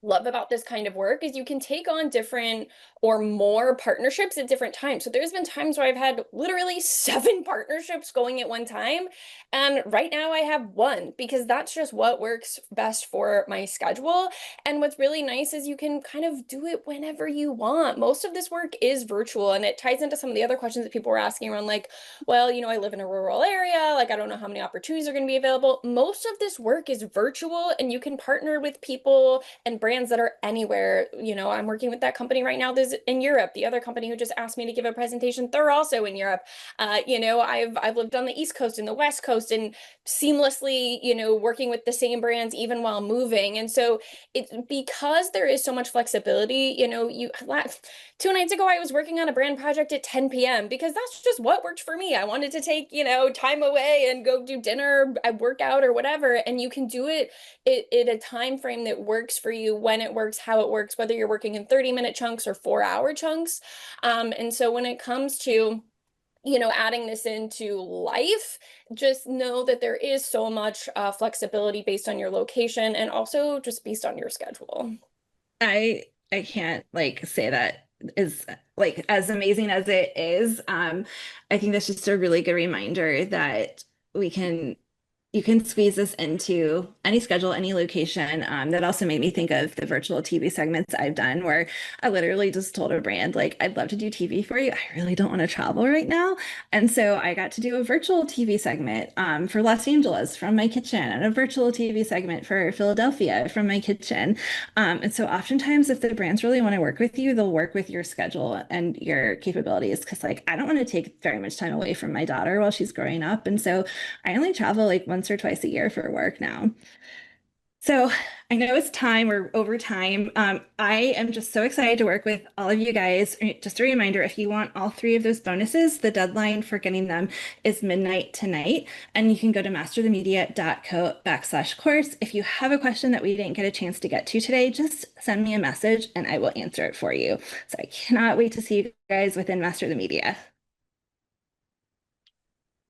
[SPEAKER 3] love about this kind of work is you can take on different or more partnerships at different times. So there's been times where I've had literally 7 partnerships going at one time. And right now I have 1 because that's just what works best for my schedule. And what's really nice is you can kind of do it whenever you want. Most of this work is virtual, and it ties into some of the other questions that people were asking around like, well, I live in a rural area, like I don't know how many opportunities are going to be available. Most of this work is virtual, and you can partner with people and brands brands that are anywhere. I'm working with that company right now that's in Europe. The other company who just asked me to give a presentation, they're also in Europe. I've lived on the East Coast and the West Coast and seamlessly, working with the same brands even while moving. And so it's because there is so much flexibility, 2 nights ago, I was working on a brand project at 10 p.m. because that's just what worked for me. I wanted to take, time away and go do dinner, I work out or whatever. And you can do it in a time frame that works for you, when it works, how it works, whether you're working in 30-minute chunks or 4-hour chunks. And so when it comes to adding this into life, just know that there is so much flexibility based on your location and also just based on your schedule.
[SPEAKER 1] I can't like say that is like as amazing as it is. I think that's just a really good reminder that you can squeeze this into any schedule, any location. That also made me think of the virtual TV segments I've done where I literally just told a brand, like, I'd love to do TV for you. I really don't want to travel right now. And so I got to do a virtual TV segment for Los Angeles from my kitchen and a virtual TV segment for Philadelphia from my kitchen. And so oftentimes if the brands really want to work with you, they'll work with your schedule and your capabilities. Because like, I don't want to take very much time away from my daughter while she's growing up. And so I only travel like once or twice a year for work now. So I know it's time, we're over time. I am just so excited to work with all of you guys. Just a reminder, if you want all 3 of those bonuses, the deadline for getting them is midnight tonight. And you can go to masterthemedia.co/course. If you have a question that we didn't get a chance to get to today, just send me a message and I will answer it for you. So I cannot wait to see you guys within Master the Media.